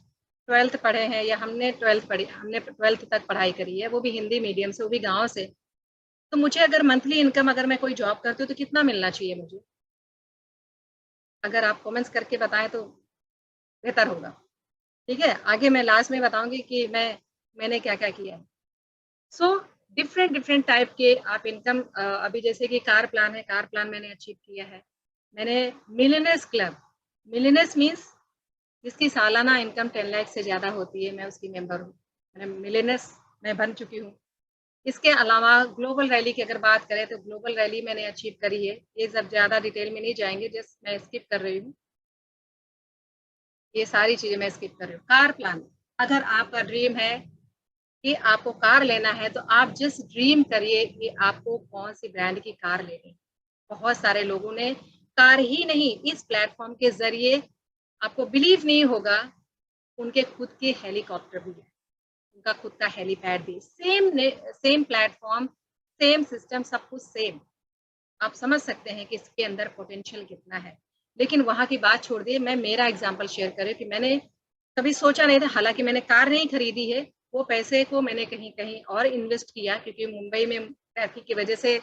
12th पढ़े हैं या हमने 12th तक पढ़ाई करी है, वो भी हिंदी मीडियम से, वो भी गांव से, तो मुझे अगर मंथली इनकम अगर मैं कोई जॉब करती हूँ तो कितना मिलना चाहिए मुझे? अगर आप कमेंट्स करके बताएं तो बेहतर होगा। ठीक है, आगे मैं लास्ट में बताऊंगी कि मैंने क्या क्या किया है। सो डिफरेंट डिफरेंट टाइप के आप इनकम, अभी जैसे कि कार प्लान है, कार प्लान मैंने अचीव किया है। मैंने मिलियनेयर्स क्लब, मिलियनेयर्स मीन्स जिसकी सालाना इनकम 10 लाख से ज्यादा होती है, मैं उसकी मेंबर हूँ, मैंने मिलियनेयर्स मैं बन चुकी हूँ। इसके अलावा ग्लोबल रैली की अगर बात करें तो ग्लोबल रैली मैंने अचीव करी है। ये सब ज्यादा डिटेल में नहीं जाएंगे, जस्ट मैं स्किप कर रही हूँ, ये सारी चीजें मैं स्किप कर रही हूँ। कार प्लान, अगर आपका ड्रीम है कि आपको कार लेना है तो आप जिस ड्रीम करिए कि आपको कौन सी ब्रांड की कार लेनी है। बहुत सारे लोगों ने कार ही नहीं, इस प्लेटफॉर्म के जरिए आपको बिलीव नहीं होगा, उनके खुद के हेलीकॉप्टर भी है, उनका खुद का हेलीपैड भी, सेम प्लेटफॉर्म, सेम सिस्टम, सब कुछ सेम। आप समझ सकते हैं कि इसके अंदर पोटेंशियल कितना है। लेकिन वहां की बात छोड़ दिए, मैं मेरा एग्जांपल शेयर करें कि मैंने कभी सोचा नहीं था, हालांकि मैंने कार नहीं खरीदी है, वो पैसे को मैंने कहीं कहीं और इन्वेस्ट किया, क्योंकि मुंबई में ट्रैफिक की वजह से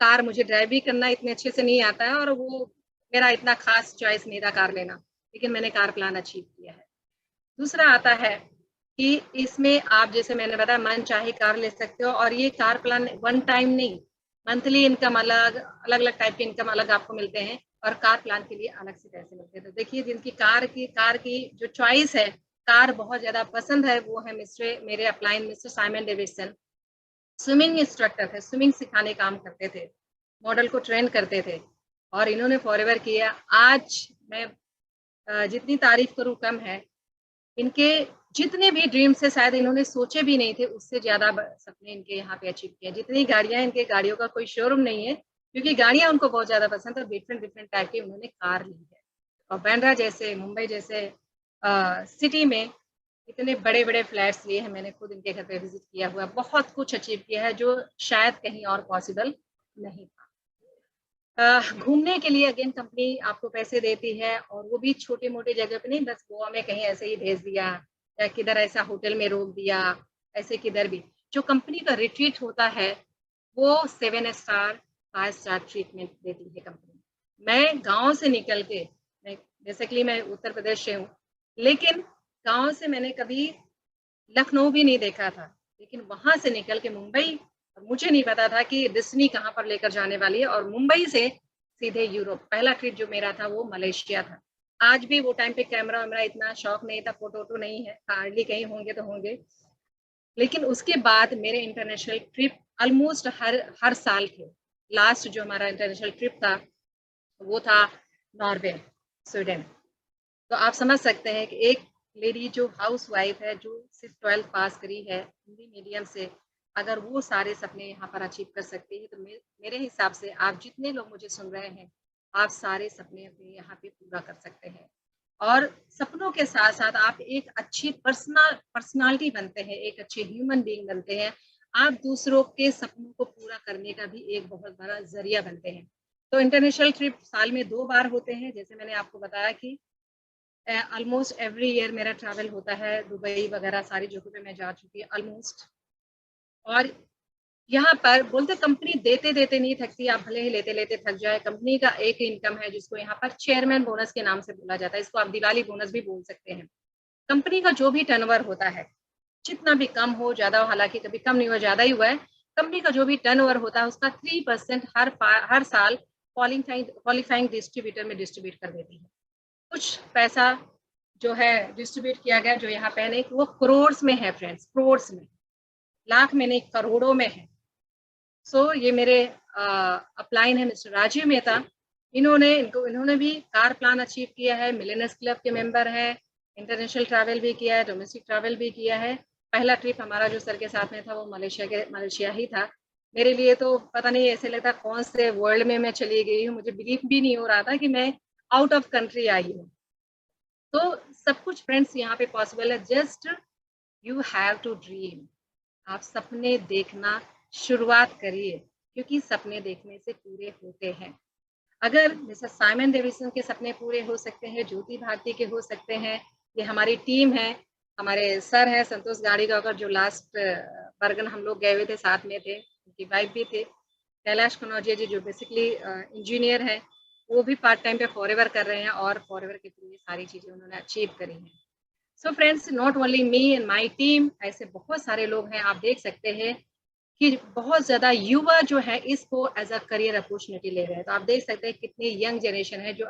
कार मुझे ड्राइव भी करना इतने अच्छे से नहीं आता है, और वो मेरा इतना खास चॉइस नहीं था कार लेना, लेकिन मैंने कार प्लान अचीव किया है। दूसरा आता है कि इसमें आप जैसे मैंने बताया मन चाहे कार ले सकते हो, और ये कार प्लान वन टाइम नहीं, मंथली इनकम अलग अलग अलग टाइप के इनकम अलग आपको मिलते हैं, और कार प्लान के लिए अलग से पैसे मिलते हैं। तो देखिए, जिनकी कार की जो चॉइस है, कार बहुत ज्यादा पसंद है, वो है मिस्टर मेरे upline mister Simon Davidson. Swimming instructor थे, स्विमिंग सिखाने काम करते थे, मॉडल को ट्रेन करते थे, और इन्होंने फॉरएवर किया। आज मैं जितनी तारीफ करूं कम है। इनके जितने भी ड्रीम्स है शायद इन्होंने सोचे भी नहीं थे, उससे ज्यादा सपने इनके यहाँ पे अचीव किए। जितनी गाड़ियां, इनके गाड़ियों का कोई शोरूम नहीं है, क्योंकि गाड़ियां उनको बहुत ज्यादा पसंद है, डिफरेंट डिफरेंट टाइप की उन्होंने कार ली है। और बांद्रा जैसे, मुंबई जैसे सिटी में इतने बड़े बड़े फ्लैट्स लिए हैं, मैंने खुद इनके घर पे विजिट किया हुआ, बहुत कुछ अचीव किया है जो शायद कहीं और पॉसिबल नहीं था। घूमने के लिए अगेन कंपनी आपको पैसे देती है, और वो भी छोटे मोटे जगह पे नहीं, बस गोवा में कहीं ऐसे ही भेज दिया, या किधर ऐसा होटल में रोक दिया, ऐसे किधर भी। जो कंपनी का रिट्रीट होता है वो 7 स्टार 5 स्टार ट्रीटमेंट देती है कंपनी। मैं गांव से निकल के, मैं बेसिकली मैं उत्तर प्रदेश से हूँ, लेकिन गांव से मैंने कभी लखनऊ भी नहीं देखा था, लेकिन वहां से निकल के मुंबई, और मुझे नहीं पता था कि डिस्नी कहाँ पर लेकर जाने वाली है, और मुंबई से सीधे यूरोप। पहला ट्रिप जो मेरा था वो मलेशिया था। आज भी वो टाइम पे कैमरा वैमरा इतना शौक नहीं था, फोटो वोटो नहीं है, हार्डली कहीं होंगे तो होंगे। लेकिन उसके बाद मेरे इंटरनेशनल ट्रिप ऑलमोस्ट हर साल थे। लास्ट जो हमारा इंटरनेशनल ट्रिप था वो था नॉर्वे, स्वीडन। तो आप समझ सकते हैं कि एक लेडी जो हाउस वाइफ है, जो सिर्फ 12th पास करी है हिंदी मीडियम से, अगर वो सारे सपने यहाँ पर अचीव कर सकती है, तो मेरे हिसाब से आप जितने लोग मुझे सुन रहे हैं, आप सारे सपने अपने यहाँ पे पूरा कर सकते हैं। और सपनों के साथ साथ आप एक अच्छी पर्सनालिटी बनते हैं, एक अच्छे ह्यूमन बीइंग बनते हैं। आप दूसरों के सपनों को पूरा करने का भी एक बहुत बड़ा जरिया बनते हैं। तो इंटरनेशनल ट्रिप साल में 2 बार होते हैं, जैसे मैंने आपको बताया कि ऑलमोस्ट एवरी ईयर मेरा ट्रैवल होता है, दुबई वगैरह सारी जगहों पे मैं जा चुकी हूँ ऑलमोस्ट। और यहाँ पर बोलते कंपनी देते देते नहीं थकती, आप भले ही लेते लेते थक जाए। कंपनी का एक इनकम है जिसको यहाँ पर चेयरमैन बोनस के नाम से बोला जाता है, इसको आप दिवाली बोनस भी बोल सकते हैं। कंपनी का जो भी टर्नओवर होता है, जितना भी कम हो ज्यादा हो, हालांकि कभी कम नहीं हुआ, ज्यादा ही हुआ है, कंपनी का जो भी टर्नओवर होता है उसका 3% हर साल क्वालिफाइंग डिस्ट्रीब्यूटर में डिस्ट्रीब्यूट कर देती है। कुछ पैसा जो है डिस्ट्रीब्यूट किया गया, जो यहाँ पे नहीं, वो करोड़ में है फ्रेंड्स, करोड़ में, लाख में नहीं, करोड़ों में है। सो ये मेरे अपलाइन है मिस्टर राजीव मेहता, इन्होंने भी कार प्लान अचीव किया है, मिलेनियर्स क्लब के मेंबर है, इंटरनेशनल ट्रैवल भी किया है, डोमेस्टिक ट्रैवल भी किया है। पहला ट्रिप हमारा जो सर के साथ में था वो मलेशिया ही था। मेरे लिए तो पता नहीं ऐसे लगता कौन से वर्ल्ड में मैं चली गई हूँ, मुझे बिलीव भी नहीं हो रहा था कि मैं आउट ऑफ कंट्री आई हूँ। तो सब कुछ फ्रेंड्स यहाँ पे पॉसिबल है, just you have to dream. आप सपने देखना शुरुआत करिए, क्योंकि सपने देखने से पूरे होते हैं। अगर जैसे साइमन डेविसन के सपने पूरे हो सकते हैं, ज्योति भारती के हो सकते हैं, ये हमारी टीम है, हमारे सर हैं संतोष गाड़ीगांवकर जो लास्ट बर्गन हम लोग गए हुए थे, साथ में थे, उनकी वाइफ भी थे, कैलाश कनौजिया जी जो बेसिकली इंजीनियर है, वो भी पार्ट टाइम पे फॉरएवर कर रहे हैं और फॉरएवर के थ्रू ये सारी चीजें उन्होंने अचीव करी हैं। So friends, not only me and my team, ऐसे बहुत सारे लोग हैं। आप देख सकते हैं कि बहुत ज्यादा युवा जो है इसको एज अ करियर अपॉर्चुनिटी ले रहे हैं। तो आप देख सकते हैं कितनी यंग जनरेशन है जो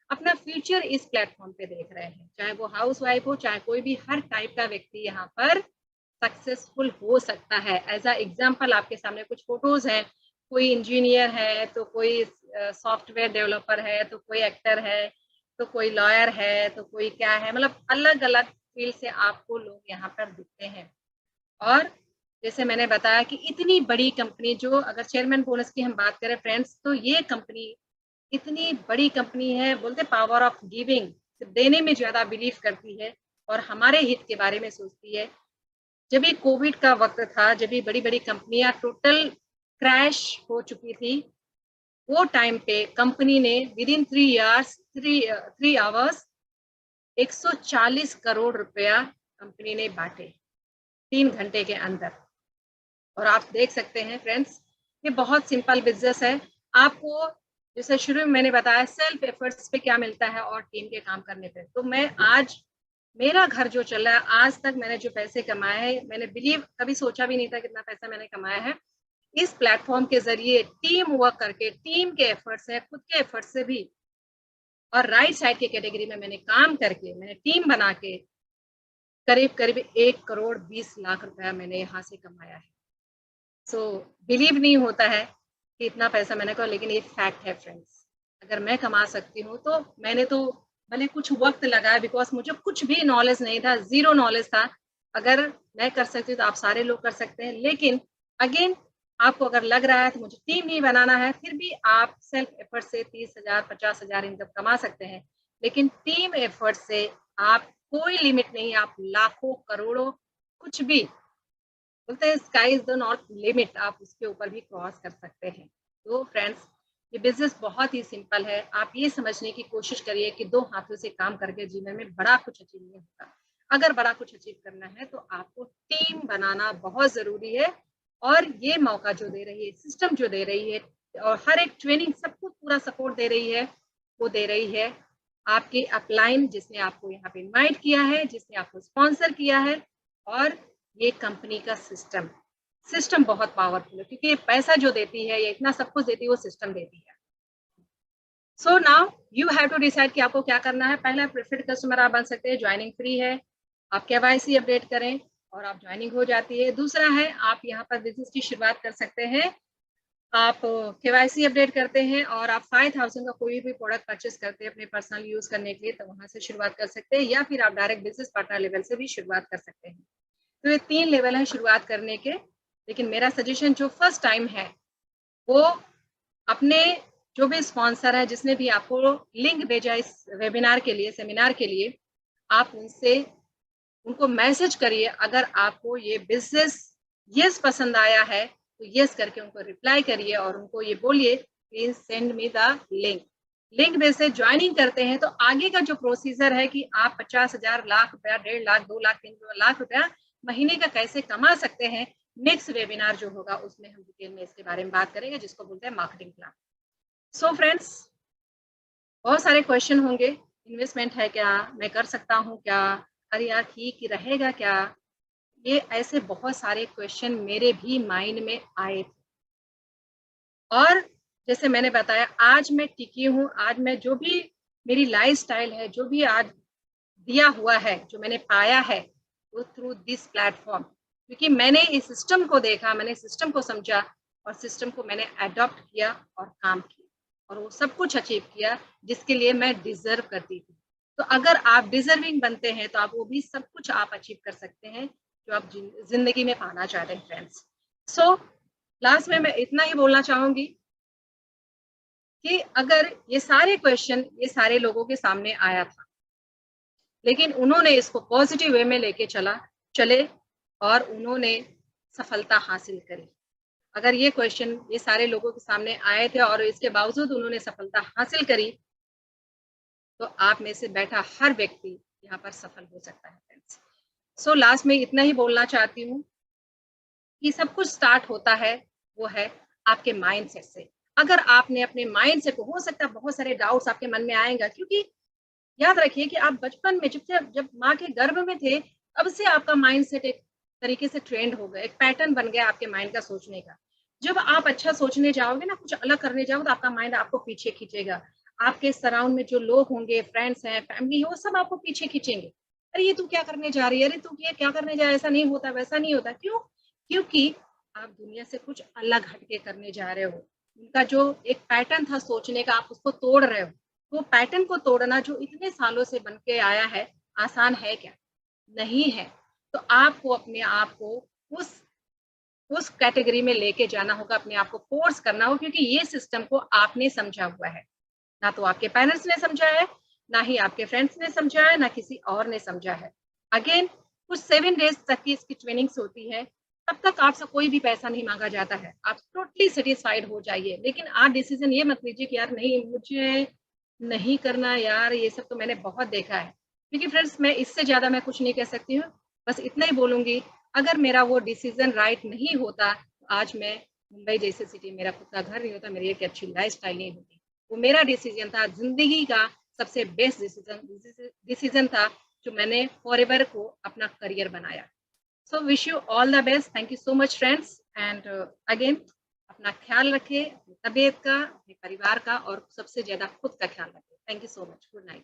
अपना फ्यूचर इस प्लेटफॉर्म पे देख रहे हैं, चाहे वो हाउस वाइफ हो, चाहे कोई भी, हर टाइप का व्यक्ति यहाँ पर सक्सेसफुल हो सकता है। एज अ एग्जाम्पल आपके सामने कुछ फोटोज हैं, कोई इंजीनियर है, तो कोई सॉफ्टवेयर डेवलपर है, तो कोई एक्टर है, तो कोई लॉयर है, तो कोई क्या है, मतलब अलग अलग फील्ड से आपको लोग यहाँ पर दिखते हैं। और जैसे मैंने बताया कि इतनी बड़ी कंपनी, जो अगर चेयरमैन बोनस की हम बात करें फ्रेंड्स, तो ये कंपनी इतनी बड़ी कंपनी है, बोलते पावर ऑफ गिविंग, देने में ज्यादा बिलीव करती है और हमारे हित के बारे में सोचती है। जब भी कोविड का वक्त था, जब भी बड़ी बड़ी कंपनियां टोटल क्रैश हो चुकी थी, वो टाइम पे कंपनी ने विद इन 3 आवर्स 140 करोड़ रुपया कंपनी ने बांटे 3 घंटे के अंदर। और आप देख सकते हैं फ्रेंड्स, ये बहुत सिंपल बिजनेस है। आपको जैसे शुरू में मैंने बताया सेल्फ एफर्ट्स पे क्या मिलता है और टीम के काम करने पे। तो मैं आज, मेरा घर जो चल रहा है, आज तक मैंने जो पैसे कमाए हैं, मैंने बिलीव कभी सोचा भी नहीं था कितना पैसा मैंने कमाया है इस प्लेटफॉर्म के जरिए, टीम वर्क करके, टीम के एफर्ट्स है, खुद के एफर्ट्स से भी, और राइट साइड की कैटेगरी में मैंने काम करके, मैंने टीम बना के करीब करीब 1 करोड़ 20 लाख रुपया मैंने यहाँ से कमाया है। सो बिलीव नहीं होता है कि इतना पैसा मैंने कहा, लेकिन ये फैक्ट है फ्रेंड्स। अगर मैं कमा सकती हूँ तो मैंने तो भले कुछ वक्त लगाया, बिकॉज मुझे कुछ भी नॉलेज नहीं था, जीरो नॉलेज था। अगर मैं कर सकती हूँ तो आप सारे लोग कर सकते हैं। लेकिन अगेन, आपको अगर लग रहा है तो मुझे टीम नहीं बनाना है, फिर भी आप सेल्फ एफर्ट से 30,000 50,000 इनकम कमा सकते हैं। लेकिन टीम एफर्ट से आप, कोई लिमिट नहीं, आप लाखों करोड़ों, कुछ भी बोलते हैं sky is the not limit, आप उसके ऊपर भी क्रॉस कर सकते हैं। तो फ्रेंड्स, ये बिजनेस बहुत ही सिंपल है। आप ये समझने की कोशिश करिए कि 2 हाथों से काम करके जीवन में बड़ा कुछ अचीव नहीं होता। अगर बड़ा कुछ अचीव करना है तो आपको टीम बनाना बहुत जरूरी है। और ये मौका जो दे रही है, सिस्टम जो दे रही है, और हर एक ट्रेनिंग सब कुछ पूरा सपोर्ट दे रही है, वो दे रही है आपकी अपलाइन, जिसने आपको यहाँ पे इनवाइट किया है, जिसने आपको स्पॉन्सर किया है। और ये कंपनी का सिस्टम बहुत पावरफुल है, क्योंकि ये पैसा जो देती है, ये इतना सब कुछ देती है, वो सिस्टम देती है। So now you have to decide कि आपको क्या करना है। पहला, प्रेफर्ड कस्टमर आप बन सकते हैं, ज्वाइनिंग फ्री है, आप KYC अपडेट करें और आप ज्वाइनिंग हो जाती है। दूसरा है, आप यहाँ पर बिजनेस की शुरुआत कर सकते हैं। आप KYC अपडेट करते हैं और आप 5,000 का कोई भी प्रोडक्ट परचेस करते हैं अपने पर्सनल यूज करने के लिए, तो वहां से शुरुआत कर सकते हैं, या फिर आप डायरेक्ट बिजनेस पार्टनर लेवल से भी शुरुआत कर सकते हैं। तो ये 3 लेवल है शुरुआत करने के। लेकिन मेरा सजेशन, जो फर्स्ट टाइम है, वो अपने जो भी स्पॉन्सर है, जिसने भी आपको लिंक भेजा इस वेबिनार के लिए, सेमिनार के लिए, आप उनको मैसेज करिए। अगर आपको ये बिजनेस यस पसंद आया है तो यस करके उनको रिप्लाई करिए और उनको ये बोलिए please send me the link base से ज्वाइनिंग करते हैं तो आगे का जो प्रोसीजर है कि आप 50,000, लाख रुपया, 1.5 लाख, 2 लाख, 3 लाख रुपया महीने का कैसे कमा सकते हैं, नेक्स्ट वेबिनार जो होगा उसमें हम डिटेल में इसके बारे में बात करेंगे, जिसको बोलते हैं मार्केटिंग प्लान। सो फ्रेंड्स, बहुत सारे क्वेश्चन होंगे, इन्वेस्टमेंट है क्या, मैं कर सकता हूँ क्या, अरे यार ठीक रहेगा क्या, ये ऐसे बहुत सारे क्वेश्चन मेरे भी माइंड में आए थे। और जैसे मैंने बताया, आज मैं टिकी हूँ, आज मैं जो भी मेरी लाइफस्टाइल है, जो भी आज दिया हुआ है, जो मैंने पाया है, वो थ्रू दिस प्लेटफॉर्म, क्योंकि मैंने इस सिस्टम को देखा, मैंने सिस्टम को समझा और सिस्टम को मैंने अडॉप्ट किया और काम किया। और वो सब कुछ अचीव किया जिसके लिए मैं डिजर्व करती थी। तो अगर आप डिजर्विंग बनते हैं तो आप वो भी सब कुछ आप अचीव कर सकते हैं जो आप जिंदगी में पाना चाहते हैं फ्रेंड्स। सो लास्ट में मैं इतना ही बोलना चाहूंगी कि अगर ये सारे क्वेश्चन ये सारे लोगों के सामने आया था, लेकिन उन्होंने इसको पॉजिटिव वे में लेके चले और उन्होंने सफलता हासिल करी। अगर ये क्वेश्चन ये सारे लोगों के सामने आए थे और इसके बावजूद उन्होंने सफलता हासिल करी, तो आप में से बैठा हर व्यक्ति यहाँ पर सफल हो सकता है फ्रेंड्स। सो लास्ट में इतना ही बोलना चाहती हूँ कि सब कुछ स्टार्ट होता है वो है आपके माइंड सेट से। अगर आपने अपने माइंड सेट को, हो सकता है बहुत सारे डाउट्स आपके मन में आएगा, क्योंकि याद रखिए कि आप बचपन में जब माँ के गर्भ में थे, तब से आपका माइंड सेट एक तरीके से ट्रेंड हो गया, एक पैटर्न बन गया आपके माइंड का सोचने का। जब आप अच्छा सोचने जाओगे ना, कुछ अलग करने जाओगे, तो आपका माइंड आपको पीछे खींचेगा। आपके सराउंड में जो लोग होंगे, फ्रेंड्स हैं, फैमिली है, वो सब आपको पीछे खींचेंगे। अरे ये तू क्या करने जा रही है, अरे तू ये क्या करने जा, ऐसा नहीं होता, वैसा नहीं होता। क्यों? क्योंकि आप दुनिया से कुछ अलग हटके करने जा रहे हो। उनका जो एक पैटर्न था सोचने का, आप उसको तोड़ रहे हो। वो पैटर्न को तोड़ना जो इतने सालों से बन के आया है, आसान है क्या? नहीं है। तो आपको अपने आप को उस कैटेगरी में लेके जाना होगा, अपने आप को फोर्स करना होगा, क्योंकि ये सिस्टम को आपने समझा हुआ है। ना तो आपके पेरेंट्स ने समझा है, ना ही आपके फ्रेंड्स ने समझा है, ना किसी और ने समझा है। अगेन कुछ 7 डेज तक की इसकी ट्रेनिंग्स होती है। तब तक आपसे कोई भी पैसा नहीं मांगा जाता है। आप टोटली सेटिस्फाइड हो जाइए। लेकिन आप डिसीजन ये मत लीजिए कि यार नहीं, मुझे नहीं करना यार, ये सब तो मैंने बहुत देखा है। क्योंकि फ्रेंड्स मैं इससे ज़्यादा मैं कुछ नहीं कह सकती हूँ। बस इतना ही बोलूँगी, अगर मेरा वो डिसीजन राइट नहीं होता, तो आज मैं मुंबई जैसे सिटी, मेरा खुद का घर नहीं होता, मेरी एक अच्छी लाइफस्टाइल नहीं होती। वो मेरा डिसीजन था, ज़िंदगी का सबसे बेस्ट डिसीजन था, जो मैंने फॉरएवर को अपना करियर बनाया। So wish you all the best. Thank you so much friends. And again अपना ख्याल रखिए, अपनी तबीयत का, अपने परिवार का, और सबसे ज़्यादा खुद का ख्याल रखिए। Thank you so much. Good night.